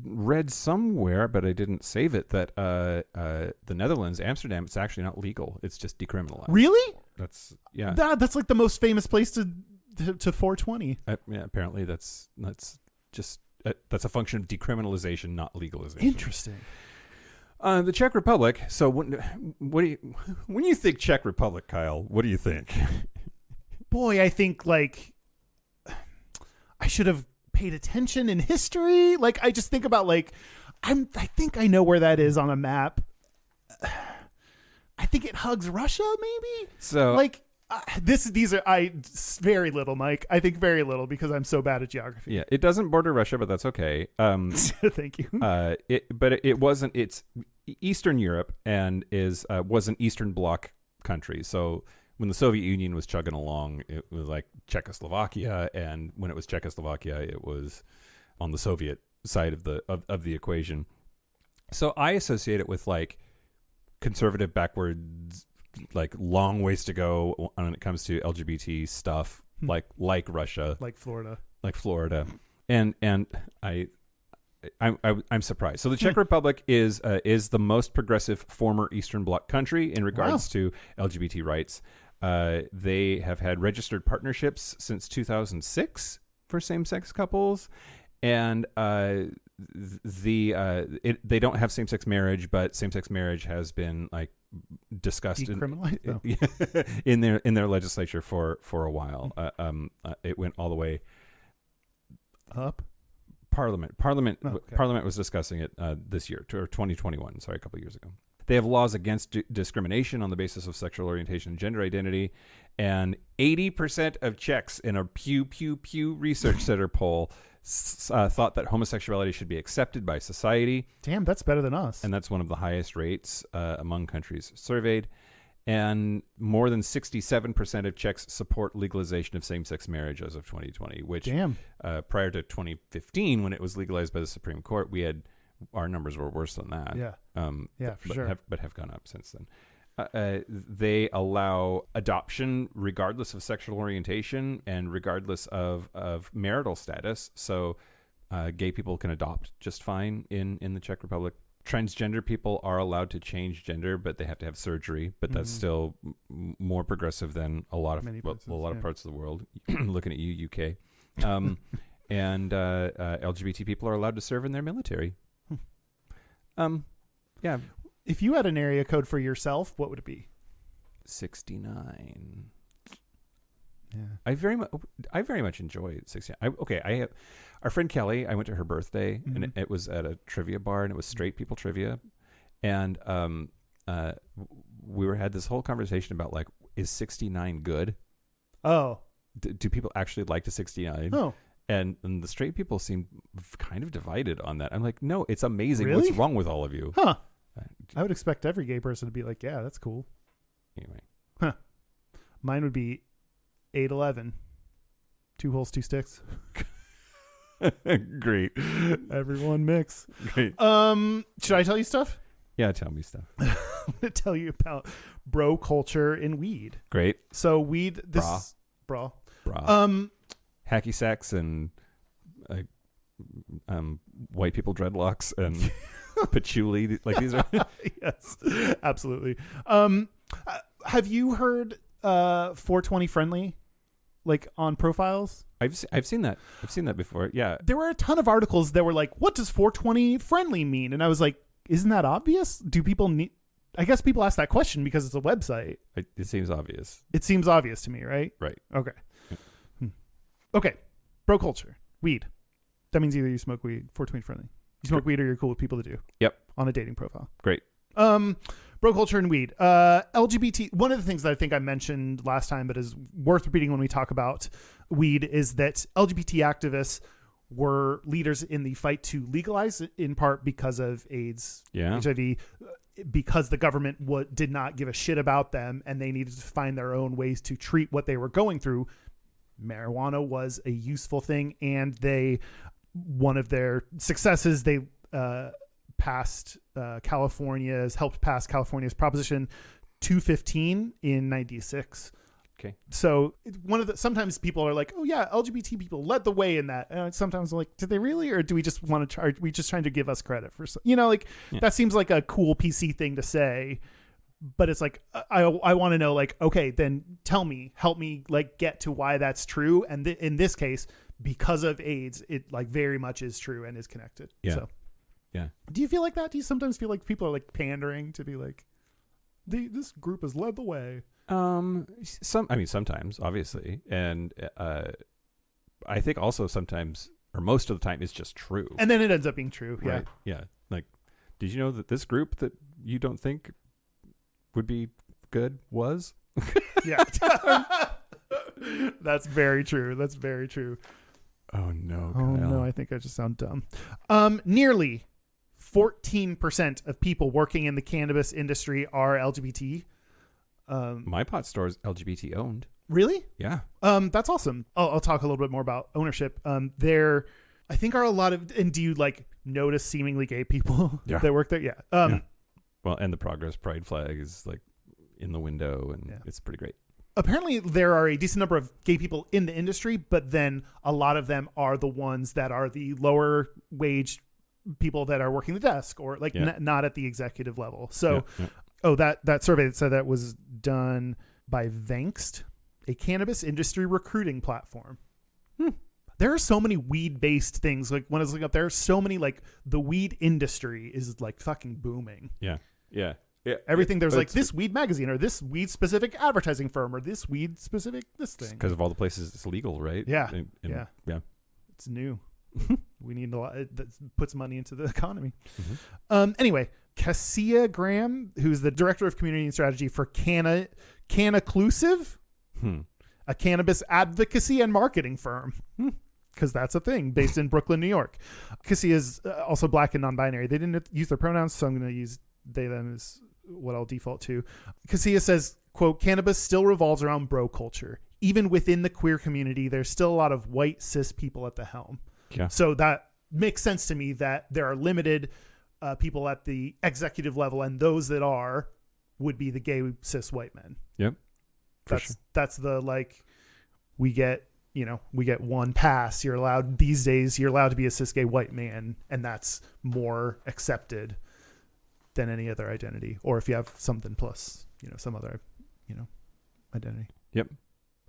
read somewhere, but I didn't save it, that the Netherlands, Amsterdam, it's actually not legal. It's just decriminalized. Really? That's yeah. That's like the most famous place to 420. Yeah, apparently that's just that's a function of decriminalization, not legalization. Interesting. The Czech Republic. So when you think Czech Republic, Kyle, what do you think? Boy, I think like I should have paid attention in history. Like I just think about like I think I know where that is on a map. I think it hugs Russia, maybe. So like these are very little, Mike. I think very little because I'm so bad at geography. yeah, it doesn't border Russia, but that's okay. Thank you. It wasn't. It's Eastern Europe and was an Eastern Bloc country. So when the Soviet Union was chugging along, it was like Czechoslovakia, and when it was Czechoslovakia, it was on the Soviet side of the equation. So I associate it with like conservative, backwards, like long ways to go when it comes to LGBT stuff, like Russia, like Florida, and I'm surprised. So the Czech Republic is the most progressive former Eastern Bloc country in regards to LGBT rights. They have had registered partnerships since 2006 for same-sex couples, and they don't have same-sex marriage, but same-sex marriage has been like discussed in their legislature for a while. It went all the way up. Parliament was discussing it this year, or 2021. Sorry, a couple of years ago. They have laws against discrimination on the basis of sexual orientation and gender identity, and 80% of Czechs in a Pew Research Center poll thought that homosexuality should be accepted by society. Damn, that's better than us. And that's one of the highest rates among countries surveyed. And more than 67% of Czechs support legalization of same-sex marriage as of 2020, which prior to 2015, when it was legalized by the Supreme Court, our numbers were worse than that. Yeah, for sure. But have gone up since then. They allow adoption regardless of sexual orientation and regardless of marital status. So gay people can adopt just fine in the Czech Republic. Transgender people are allowed to change gender, but they have to have surgery. But that's still more progressive than a lot of parts of the world. Looking at you, UK. And LGBT people are allowed to serve in their military. Yeah. If you had an area code for yourself, what would it be? 69. Yeah. I very much enjoy 69. I have our friend Kelly. I went to her birthday, and it was at a trivia bar, and it was straight people trivia, and we had this whole conversation about like, is 69 good? Oh, do people actually like the 69? Oh. And the straight people seem kind of divided on that. I'm like, no, it's amazing. Really? What's wrong with all of you? Huh. I would expect every gay person to be like, yeah, that's cool. Anyway. Huh. Mine would be 8'11". 2 holes, 2 sticks. Great. Everyone mix. Great. Should I tell you stuff? Yeah, tell me stuff. I'm going to tell you about bro culture in weed. Great. So weed, bra. Hacky sacks and white people dreadlocks and patchouli. Like these are yes, absolutely. Have you heard 420 friendly, like on profiles? I've seen that. I've seen that before. Yeah, there were a ton of articles that were like, "What does 420 friendly mean?" And I was like, "Isn't that obvious? Do people need?" I guess people ask that question because it's a website. It seems obvious. It seems obvious to me, right? Right. Okay. Okay. Bro culture. Weed. That means either you smoke weed, 420 friendly. You smoke weed or you're cool with people to do. Yep. On a dating profile. Great. Bro culture and weed. LGBT. One of the things that I think I mentioned last time, but is worth repeating when we talk about weed, is that LGBT activists were leaders in the fight to legalize it, in part because of AIDS, HIV, because the government did not give a shit about them and they needed to find their own ways to treat what they were going through. Marijuana was a useful thing, and one of their successes, they helped pass California's Proposition 215 in 96. Okay. So sometimes people are like, oh yeah, LGBT people led the way in that. And sometimes I'm like, did they really, or do we just want to charge? We just trying to give us credit for, that seems like a cool PC thing to say, but it's like, I want to know, like, okay, then help me like get to why that's true. And in this case, because of AIDS, it like very much is true and is connected. Yeah. So, yeah. Do you feel like that? Do you sometimes feel like people are like pandering to be like, this group has led the way? Sometimes, obviously, and I think also sometimes, or most of the time, it's just true. And then it ends up being true. Yeah, right? Yeah. Like, did you know that this group that you don't think would be good was? Yeah, that's very true. That's very true. Oh no! Oh no! I think I just sound dumb. Nearly 14% of people working in the cannabis industry are LGBT. My pot store is LGBT owned. Really? Yeah. That's awesome. I'll talk a little bit more about ownership. There, I think are a lot of, and do you like notice seemingly gay people that work there? Yeah. Yeah. Well, and the Progress Pride flag is like in the window, and it's pretty great. Apparently there are a decent number of gay people in the industry, but then a lot of them are the ones that are the lower wage people that are working the desk or like not at the executive level. So, that survey that said that was done by Gayest, a cannabis industry recruiting platform. There are so many weed-based things. Like when I was looking up, there are so many, like the weed industry is like fucking booming. Yeah. Everything there's like this weed magazine or this weed specific advertising firm or this weed specific this thing. Because of all the places it's legal, right? Yeah. Yeah. It's new. We need a lot that puts money into the economy. Anyway, Cassia Graham, who's the director of community and strategy for Canaclusive, a cannabis advocacy and marketing firm, because that's a thing based in Brooklyn, New York. Cassia is also Black and non-binary. They didn't use their pronouns, so I'm going to use they, them as what I'll default to. Cassia says, quote, cannabis still revolves around bro culture. Even within the queer community, there's still a lot of white cis people at the helm. Yeah. So that makes sense to me that there are limited people at the executive level, and those that are would be the gay cis white men. Yep. That's the like we get one pass. You're allowed these days. You're allowed to be a cis gay white man, and that's more accepted than any other identity. Or if you have something plus, some other, identity. Yep.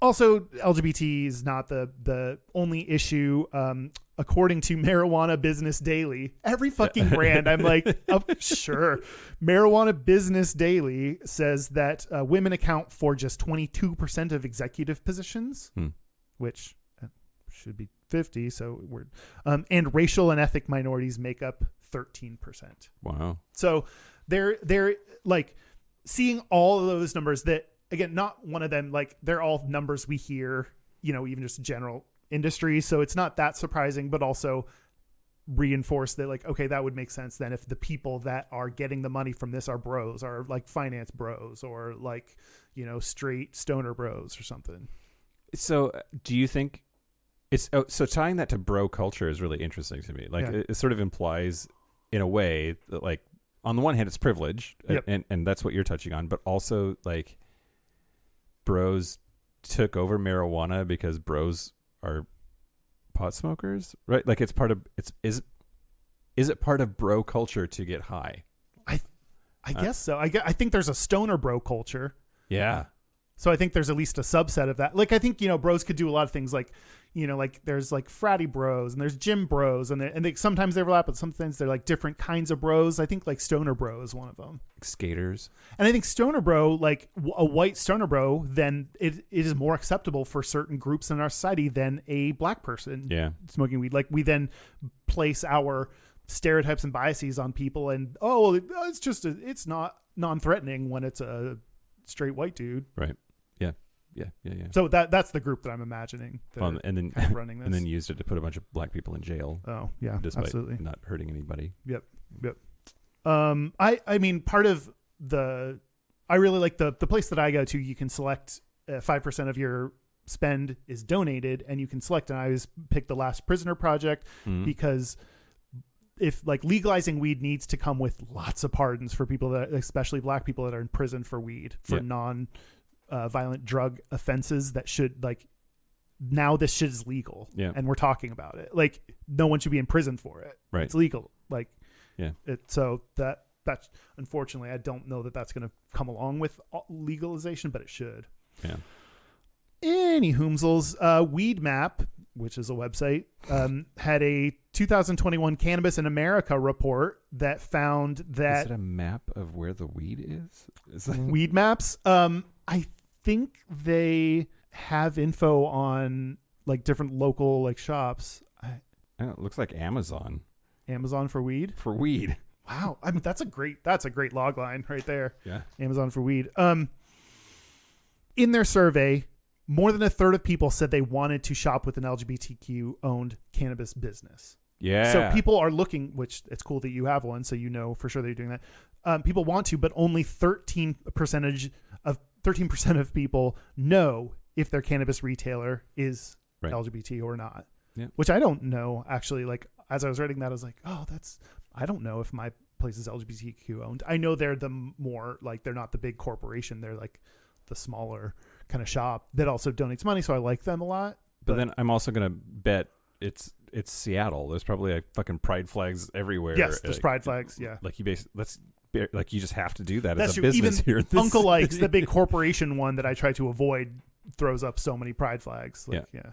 Also, LGBT is not the only issue. According to Marijuana Business Daily, every fucking brand, I'm like, oh, sure. Marijuana Business Daily says that women account for just 22% of executive positions, which should be 50. So we're, and racial and ethnic minorities make up 13%. Wow. So they're like seeing all of those numbers that, again, not one of them, like they're all numbers we hear, even just general industry. So it's not that surprising, but also reinforce that like, okay, that would make sense then if the people that are getting the money from this are bros, are like finance bros or like, straight stoner bros or something. So do you think so tying that to bro culture is really interesting to me. Like it sort of implies in a way that like on the one hand it's privilege and that's what you're touching on, but also like bros took over marijuana because bros are pot smokers, right? Like it's part of is it part of bro culture to get high? I guess so. I think there's a stoner bro culture. Yeah. So I think there's at least a subset of that. Like I think bros could do a lot of things. Like like there's like fratty bros and there's gym bros and they sometimes they overlap, but sometimes they're like different kinds of bros. I think like stoner bro is one of them. Skaters. And I think stoner bro, like a white stoner bro, then it is more acceptable for certain groups in our society than a black person smoking weed. Like we then place our stereotypes and biases on people and it's not non-threatening when it's a straight white dude. Right. Yeah. So that's the group that I'm imagining. And then kind of running this. And then used it to put a bunch of black people in jail. Oh yeah, despite absolutely not hurting anybody. Yep. I mean, part of I really like the place that I go to. You can select 5% of your spend is donated, and you can select. And I always pick the Last Prisoner Project because if like legalizing weed needs to come with lots of pardons for people that, especially black people that are in prison for weed for violent drug offenses that should like, now this shit is legal. Yeah. And we're talking about it. Like no one should be in prison for it. Right. It's legal. Like, yeah. So that's unfortunately, I don't know that that's going to come along with legalization, but it should. Yeah. Any whomsels, Weed Map, which is a website, had a 2021 Cannabis in America report that found that... Is it a map of where the weed is? Weed Maps? I think they have info on like different local like shops. It looks like Amazon. Amazon for weed? For weed. Wow. I mean, that's a great log line right there. Yeah. Amazon for weed. In their survey, more than a third of people said they wanted to shop with an LGBTQ owned cannabis business. Yeah. So people are looking, which it's cool that you have one, so you know for sure that you're doing that. People want to, but only 13% of people know if their cannabis retailer is right. LGBT or not. Yeah. Which I don't know actually. Like as I was writing that, I was like, oh, I don't know if my place is LGBTQ owned. I know they're the more like, they're not the big corporation. They're like the smaller kind of shop that also donates money. So I like them a lot. But then I'm also going to bet it's Seattle. There's probably like fucking pride flags everywhere. Yes, there's pride flags. Yeah. Like you you just have to do that That's as a true. business Even here. Uncle Ike's, the big corporation one that I try to avoid, throws up so many pride flags. Like, yeah.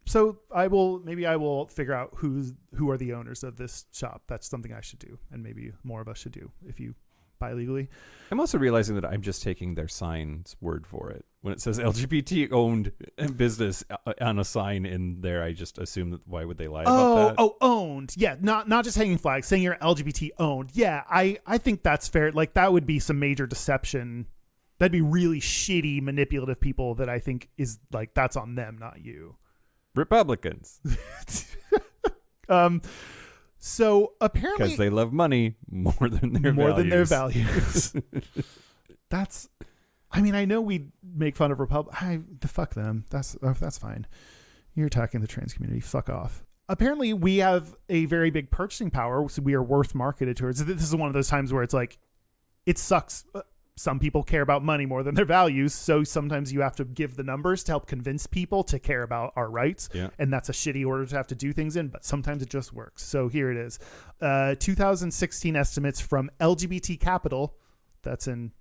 So I will figure out who are the owners of this shop. That's something I should do, and maybe more of us should do if you buy legally. I'm also realizing that I'm just taking their sign's word for it. When it says LGBT owned business on a sign in there, I just assume that why would they lie about that? Oh, owned. Yeah, not just hanging flags, saying you're LGBT owned. Yeah, I think that's fair. Like that would be some major deception. That'd be really shitty, manipulative people that I think is like, that's on them, not you. Republicans. So apparently, because they love money more than their values. That's, I mean, I know we make fun of fuck them. That's fine. You're attacking the trans community. Fuck off. Apparently we have a very big purchasing power. So we are worth marketed towards. This is one of those times where it's like, it sucks. Some people care about money more than their values. So sometimes you have to give the numbers to help convince people to care about our rights. Yeah. And that's a shitty order to have to do things in, but sometimes it just works. So here it is. 2016 estimates from LGBT Capital, that's in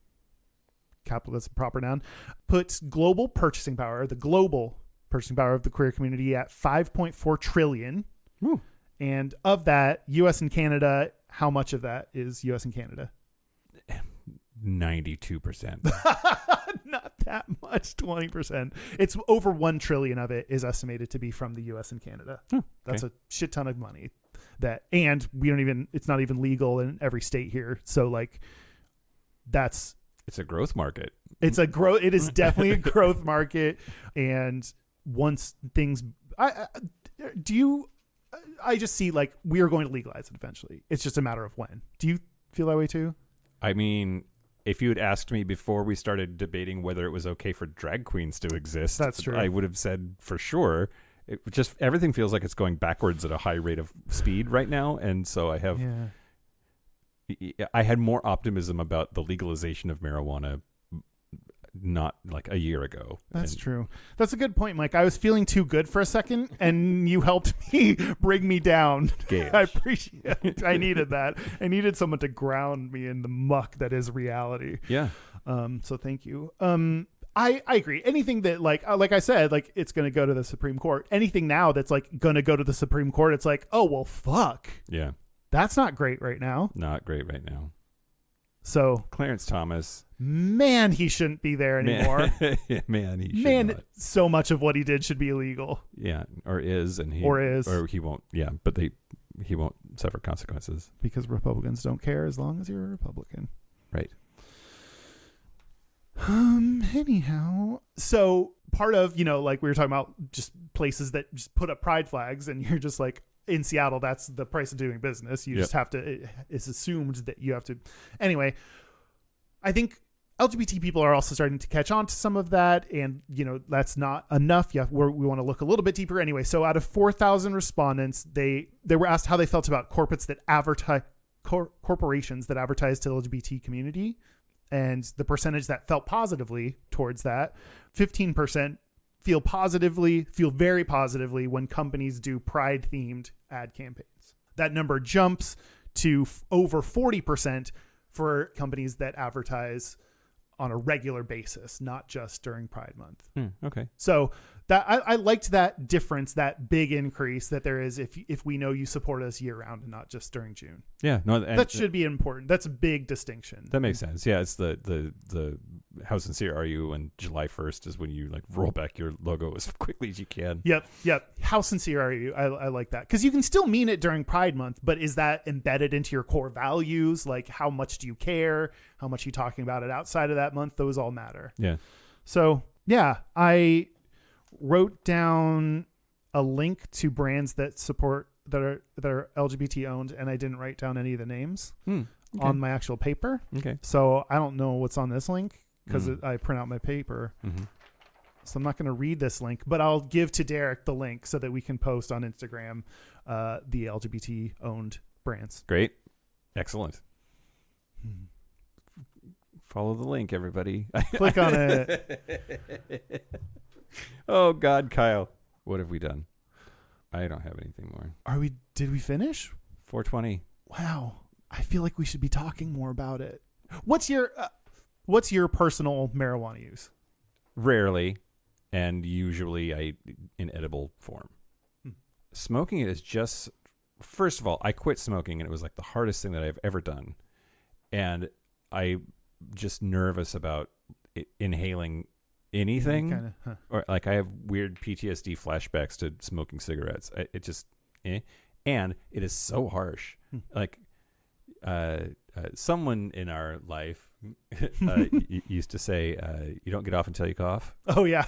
capital, that's a proper noun, puts global purchasing power, the global purchasing power of the queer community at 5.4 trillion. Woo. And of that, US and Canada, how much of that is US and Canada? 92%. Not that much. 20%. It's over 1 trillion of it is estimated to be from the US and Canada. Okay. That's a shit ton of money. And it's not even legal in every state here. So like it's a growth market. It is definitely a growth market. And once things, I just see like we are going to legalize it eventually. It's just a matter of when. Do you feel that way too? I mean, if you had asked me before we started debating whether it was okay for drag queens to exist, that's true. I would have said for sure. It just everything feels like it's going backwards at a high rate of speed right now, and so I had more optimism about the legalization of marijuana not like a year ago. That's true. That's a good point, Mike. I was feeling too good for a second, and you helped me bring me down. Gayish. I appreciate it. I needed that. I needed someone to ground me in the muck that is reality. Yeah. So thank you. I agree. Anything that like I said, like it's going to go to the Supreme Court. Anything now that's like going to go to the Supreme Court, it's like, oh, well, fuck. Yeah. That's not great right now. Not great right now. So Clarence Thomas, man, he shouldn't be there anymore. Man, so much of what he did should be illegal. Yeah, or he won't. Yeah, but he won't suffer consequences because Republicans don't care as long as you're a Republican. Right. Anyhow, so part of, like we were talking about just places that just put up pride flags, and you're just like, in Seattle, that's the price of doing business. You just have to, it's assumed that you have to. Anyway, I think LGBT people are also starting to catch on to some of that. And, that's not enough. Yeah, we want to look a little bit deeper anyway. So out of 4,000 respondents, they were asked how they felt about corporations that advertise to the LGBT community. And the percentage that felt positively towards that, 15% feel very positively when companies do pride-themed ad campaigns. That number jumps to over 40% for companies that advertise on a regular basis, not just during Pride Month. Okay. So that I liked that difference, that big increase that there is if we know you support us year round and not just during June. Yeah, no, that should be important. That's a big distinction. That makes sense. Yeah, it's the how sincere are you? And July 1st is when you like roll back your logo as quickly as you can. Yep. How sincere are you? I like that, because you can still mean it during Pride Month, but is that embedded into your core values? Like, how much do you care? How much are you talking about it outside of that month? Those all matter. Yeah. So yeah, I wrote down a link to brands that support that are LGBT owned, and I didn't write down any of the names on my actual paper. Okay. So I don't know what's on this link because I print out my paper. Mm-hmm. So I'm not going to read this link, but I'll give to Derek the link so that we can post on Instagram the LGBT owned brands. Great. Excellent. Follow the link, everybody. Click on it. Oh God, Kyle, what have we done? I don't have anything more. Did we finish? 420. Wow. I feel like we should be talking more about it. What's your personal marijuana use? Rarely, and usually in edible form. Smoking it is just, first of all, I quit smoking and it was like the hardest thing that I've ever done. And I'm just nervous about inhaling anything. Or like I have weird PTSD flashbacks to smoking cigarettes. And it is so harsh. Like someone in our life used to say, you don't get off until you cough. Oh yeah.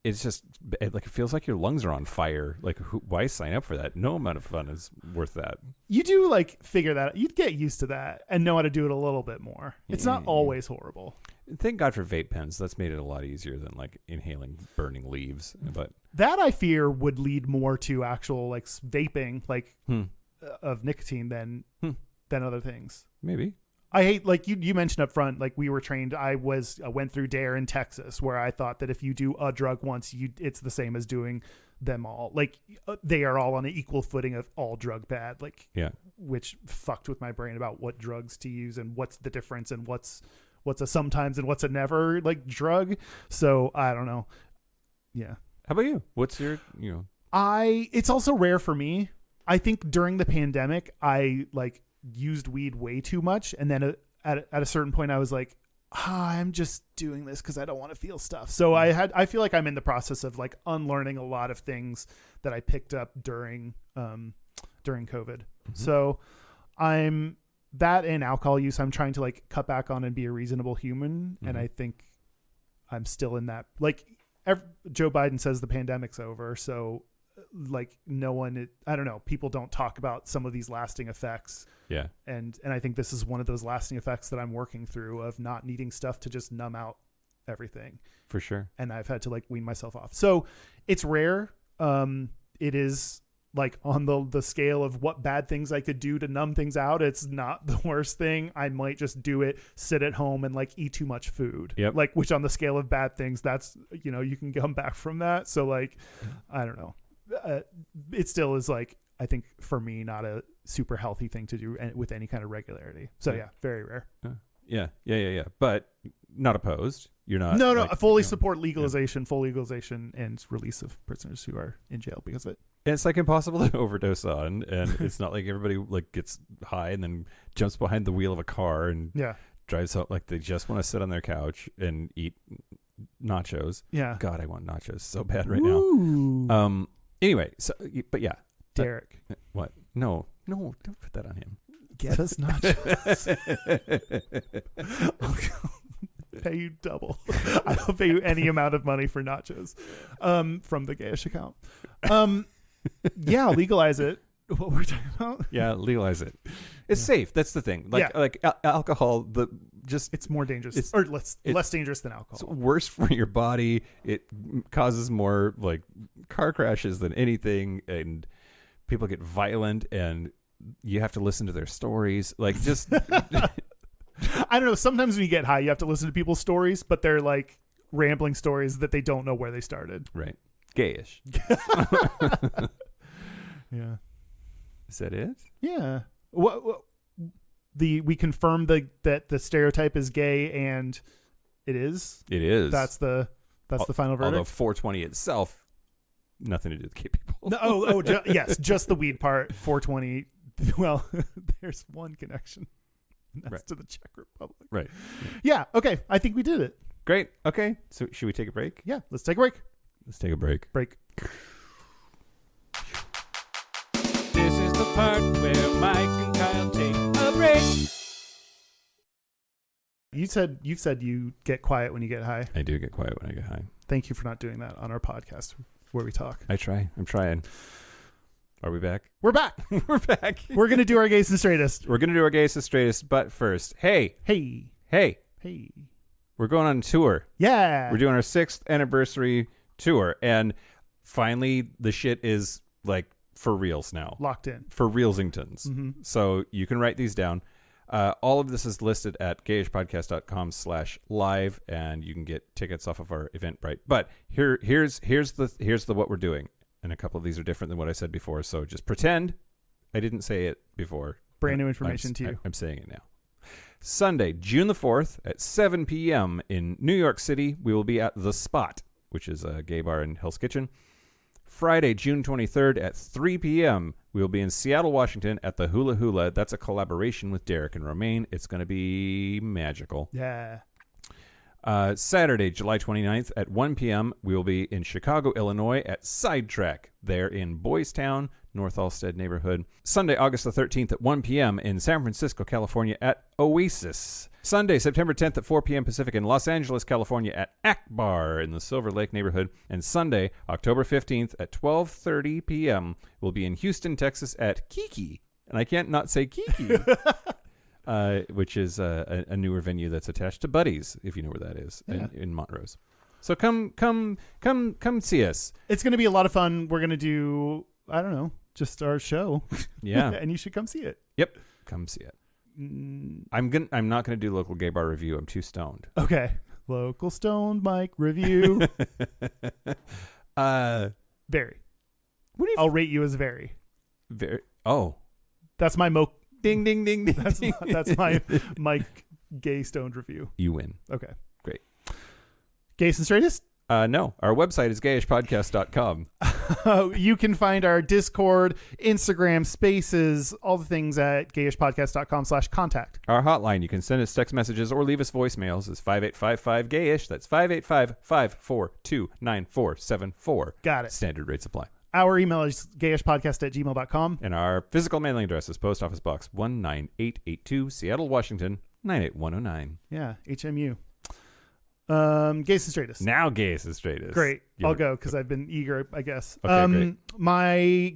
It's just like, it feels like your lungs are on fire. Like, why sign up for that? No amount of fun is worth that. You do like figure that out. You'd get used to that and know how to do it a little bit more. It's not always horrible. Thank God for vape pens. That's made it a lot easier than like inhaling burning leaves. But that I fear would lead more to actual like vaping, like of nicotine than other things. Maybe. I hate, like you mentioned up front, like we were trained. I went through DARE in Texas, where I thought that if you do a drug once, it's the same as doing them all. Like they are all on an equal footing of all drug bad. Like, yeah, which fucked with my brain about what drugs to use and what's the difference and what's a sometimes and what's a never like drug. So I don't know. Yeah. How about you? What's your it's also rare for me. I think during the pandemic, I like used weed way too much, and then at a certain point I was like, I'm just doing this because I don't want to feel stuff. So I feel like I'm in the process of like unlearning a lot of things that I picked up during COVID. So I'm that and alcohol use I'm trying to like cut back on and be a reasonable human, and I think I'm still in that. Like Joe Biden says the pandemic's over, so like I don't know, people don't talk about some of these lasting effects. Yeah. And I think this is one of those lasting effects that I'm working through, of not needing stuff to just numb out everything. For sure. And I've had to like wean myself off. So it's rare. It is like on the scale of what bad things I could do to numb things out. It's not the worst thing. I might just do it, sit at home and like eat too much food. Yep. Like, which on the scale of bad things, that's, you can come back from that. So like, I don't know. It still is like, I think for me, not a super healthy thing to do with any kind of regularity. So yeah, very rare. Yeah. But not opposed. You're not. No. I fully support legalization, full legalization, and release of prisoners who are in jail because of it. And it's like impossible to overdose on, and it's not like everybody like gets high and then jumps behind the wheel of a car and drives out. Like they just want to sit on their couch and eat nachos. Yeah. God, I want nachos so bad right now. Anyway, so but yeah, Derek. What? No, don't put that on him. Get us nachos. I'll pay you double. I don't pay you any amount of money for nachos from the Gayish account. Yeah, legalize it. What we're talking about? Yeah, legalize it. It's safe. That's the thing. Like alcohol, it's more dangerous, or less dangerous than alcohol. It's worse for your body. It causes more like car crashes than anything, and people get violent, and you have to listen to their stories. Like just. I don't know. Sometimes when you get high, you have to listen to people's stories, but they're like rambling stories that they don't know where they started. Right. Gayish. Yeah. Is that it? Yeah. We confirmed that the stereotype is gay, and it is. It is. That's the final verdict. Although 420 itself, nothing to do with gay people. No, yes, just the weed part. 420. Well, there's one connection. And that's to the Czech Republic. Right. Yeah. Okay. I think we did it. Great. Okay. So should we take a break? Yeah. Let's take a break. Let's take a break. Break. This is the part where Mike and Kyle take a break. You said you get quiet when you get high. I do get quiet when I get high. Thank you for not doing that on our podcast where we talk. I try. I'm trying. Are we back? We're back. We're back. We're going to do our Gayest and Straightest. We're going to do our Gayest and Straightest, but first, hey. We're going on tour. Yeah. We're doing our 6th anniversary tour, and finally the shit is like for reals now. Locked in. For realsingtons. Mm-hmm. So you can write these down. All of this is listed at gayishpodcast.com/live, and you can get tickets off of our Eventbrite. But here's the what we're doing. And a couple of these are different than what I said before, so just pretend I didn't say it before. Brand new information to you. I'm saying it now. Sunday, June the 4th at 7 p.m. in New York City, we will be at The Spot, which is a gay bar in Hell's Kitchen. Friday, June 23rd at 3 p.m., we will be in Seattle, Washington at the Hula Hula. That's a collaboration with Derek and Romaine. It's going to be magical. Yeah. Saturday, July 29th at 1 p.m., we will be in Chicago, Illinois at Sidetrack, there in Boys Town, North Allsted neighborhood. Sunday, August the 13th at 1 p.m. in San Francisco, California at Oasis. Sunday, September 10th at 4 p.m. Pacific in Los Angeles, California at Akbar in the Silver Lake neighborhood. And Sunday, October 15th at 12:30 p.m. we'll be in Houston, Texas at Kiki. And I can't not say Kiki. Which is a newer venue that's attached to Buddy's, if you know where that is, in Montrose. So come see us. It's going to be a lot of fun. We're going to do, I don't know, just our show. Yeah. And you should come see it. Yep. Come see it. I'm not gonna do local gay bar review. I'm too stoned. Okay. Local stoned Mike review. Very. I'll rate you as very. Very. Oh. That's my Ding ding ding ding. That's my Mike gay stoned review. You win. Okay. Great. Gayest and Straightest? No. Our website is gayishpodcast.com. You can find our Discord, Instagram, Spaces, all the things at gayishpodcast.com/contact. Our hotline, you can send us text messages or leave us voicemails, is 5855-GAYISH. That's 585-542-9474. Got it. Standard rates apply. Our email is gayishpodcast@gmail.com. And our physical mailing address is Post Office Box 19882, Seattle, Washington, 98109. Yeah, HMU. Gayest and Straightest. Now Gayest and Straightest. Great. I'll go because I've been eager, I guess. Okay, great. My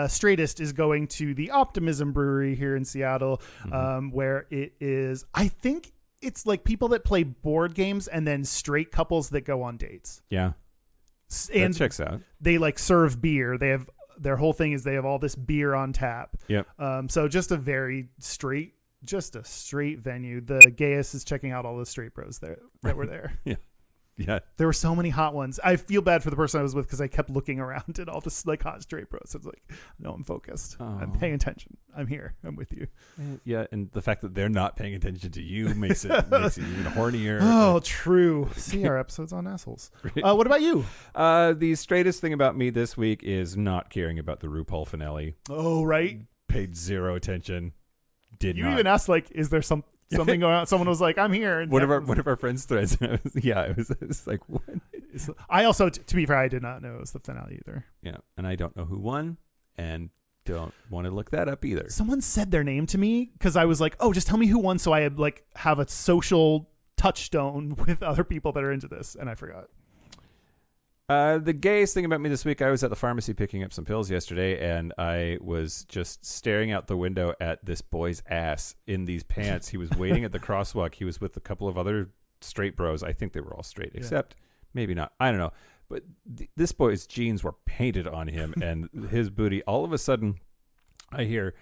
Straightest is going to the Optimism Brewery here in Seattle, where it is, I think it's like people that play board games and then straight couples that go on dates. Yeah. And that checks out. They like serve beer. They have, their whole thing is they have all this beer on tap. Yep. So just a straight venue. The Gayest is checking out all the straight bros that were there. Yeah. Yeah. There were so many hot ones. I feel bad for the person I was with because I kept looking around at all this like hot straight bros. It's like, no, I'm focused. Oh. I'm paying attention. I'm here. I'm with you. Yeah, and the fact that they're not paying attention to you makes it even hornier. Oh, true. See our episodes on assholes. What about you? The straightest thing about me this week is not caring about the RuPaul finale. Oh, right. Paid zero attention. You even asked, like, is there something going on? Someone was like, I'm here. And one of our friends' threads. It was like, what? I also, to be fair, I did not know it was the finale either. Yeah, and I don't know who won, and don't want to look that up either. Someone said their name to me because I was like, oh, just tell me who won, so I have a social touchstone with other people that are into this, and I forgot. The gayest thing about me this week, I was at the pharmacy picking up some pills yesterday, and I was just staring out the window at this boy's ass in these pants. He was waiting at the crosswalk. He was with a couple of other straight bros. I think they were all straight, except maybe not. I don't know. But this boy's jeans were painted on him, and his booty. All of a sudden, I hear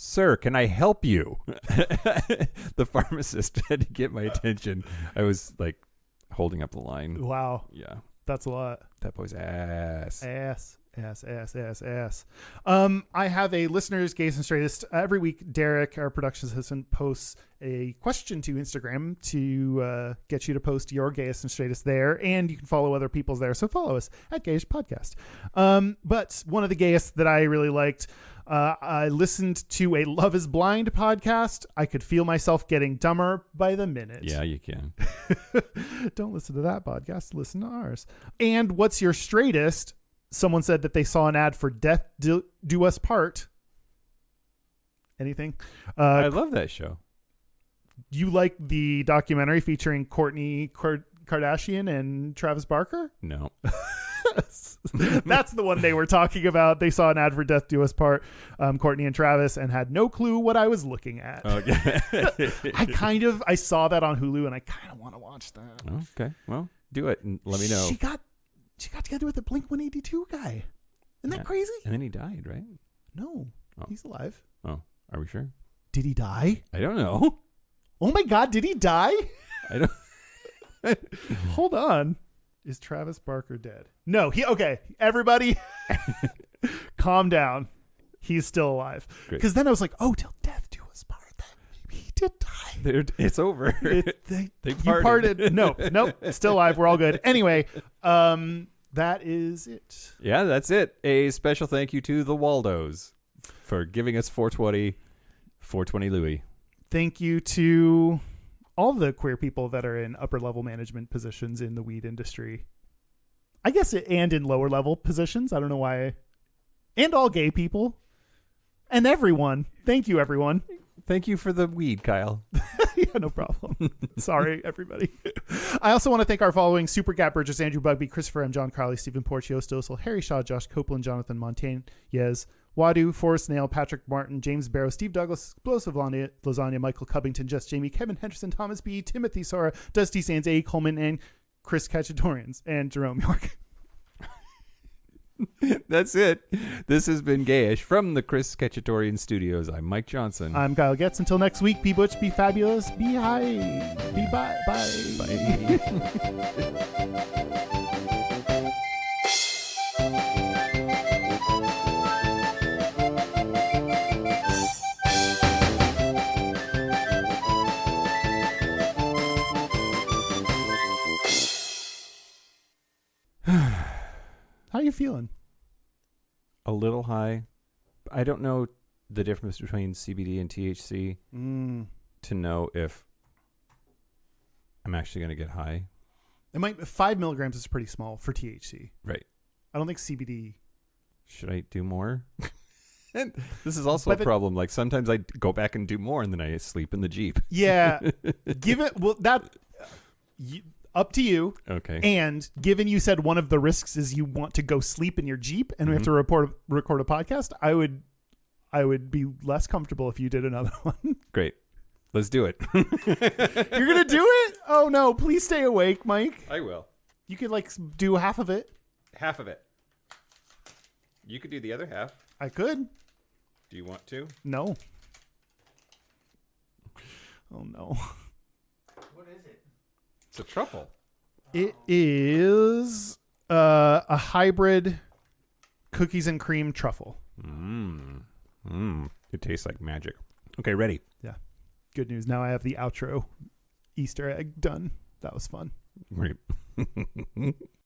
Sir, can I help you? The pharmacist had to get my attention. I was like holding up the line. Wow. Yeah. That's a lot. That boy's ass. Ass. I have a listeners, Gayest and Straightest. Every week, Derek, our production assistant, posts a question to Instagram to get you to post your Gayest and Straightest there, and you can follow other people's there. So follow us at Gayish Podcast. But one of the gayest that I really liked, I listened to a Love is Blind podcast. I could feel myself getting dumber by the minute. Yeah, you can. Don't listen to that podcast. Listen to ours. And what's your straightest? Someone said that they saw an ad for Death Do Us Part. Anything? I love that show. You like the documentary featuring Kourtney Kardashian and Travis Barker? No. That's the one they were talking about. They saw an ad for Death Do Us Part, Kourtney and Travis, and had no clue what I was looking at. Okay. I saw that on Hulu, and I kind of want to watch that. Okay. Well, do it and let me know. She got together with the Blink-182 guy. Isn't that crazy? And then he died, right? No. He's alive. Oh, are we sure? Did he die? I don't know. Oh my God, did he die? I don't. Hold on. Is Travis Barker dead? No. Okay. Everybody, calm down. He's still alive. Because then I was like, oh, till death do us part. Maybe he did die. It's over. They You parted. Nope. Still alive. We're all good. Anyway, that is it. Yeah, that's it. A special thank you to the Waldos for giving us 420 Louis. Thank you to all the queer people that are in upper level management positions in the weed industry. I guess and in lower level positions. I don't know why. And all gay people. And everyone. Thank you, everyone. Thank you for the weed, Kyle. Yeah, no problem. Sorry, everybody. I also want to thank our following: Super Gap Burgess, Andrew Bugby, Christopher M. John Carley, Stephen Porcio, Stossel, Harry Shaw, Josh Copeland, Jonathan Montañez, Wadu, Forrest Nail, Patrick Martin, James Barrow, Steve Douglas, Explosive Lasagna, Michael Covington, Just Jamie, Kevin Henderson, Thomas B., Timothy Sora, Dusty Sands, A. Coleman, and Chris Cacciatorians, and Jerome York. That's it. This has been Gayish from the Chris Cacciatorian Studios. I'm Mike Johnson. I'm Kyle Getz. Until next week, be butch, be fabulous, be high, be bye. How you feeling? A little high. I don't know the difference between CBD and THC to know if I'm actually going to get high. 5 milligrams is pretty small for THC. Right. I don't think CBD. Should I do more? And this is also a problem. Like sometimes I go back and do more and then I sleep in the Jeep. Yeah. Up to you. Okay. And given you said one of the risks is you want to go sleep in your Jeep and we have to record a podcast, I would be less comfortable if you did another one. Great. Let's do it. You're going to do it? Oh no, please stay awake, Mike. I will. You could do half of it. Half of it. You could do the other half. I could. Do you want to? No. Oh no. What is it? It's a truffle. It is a hybrid cookies and cream truffle. It tastes like magic. Okay, ready. Yeah. Good news. Now I have the outro Easter egg done. That was fun. Great.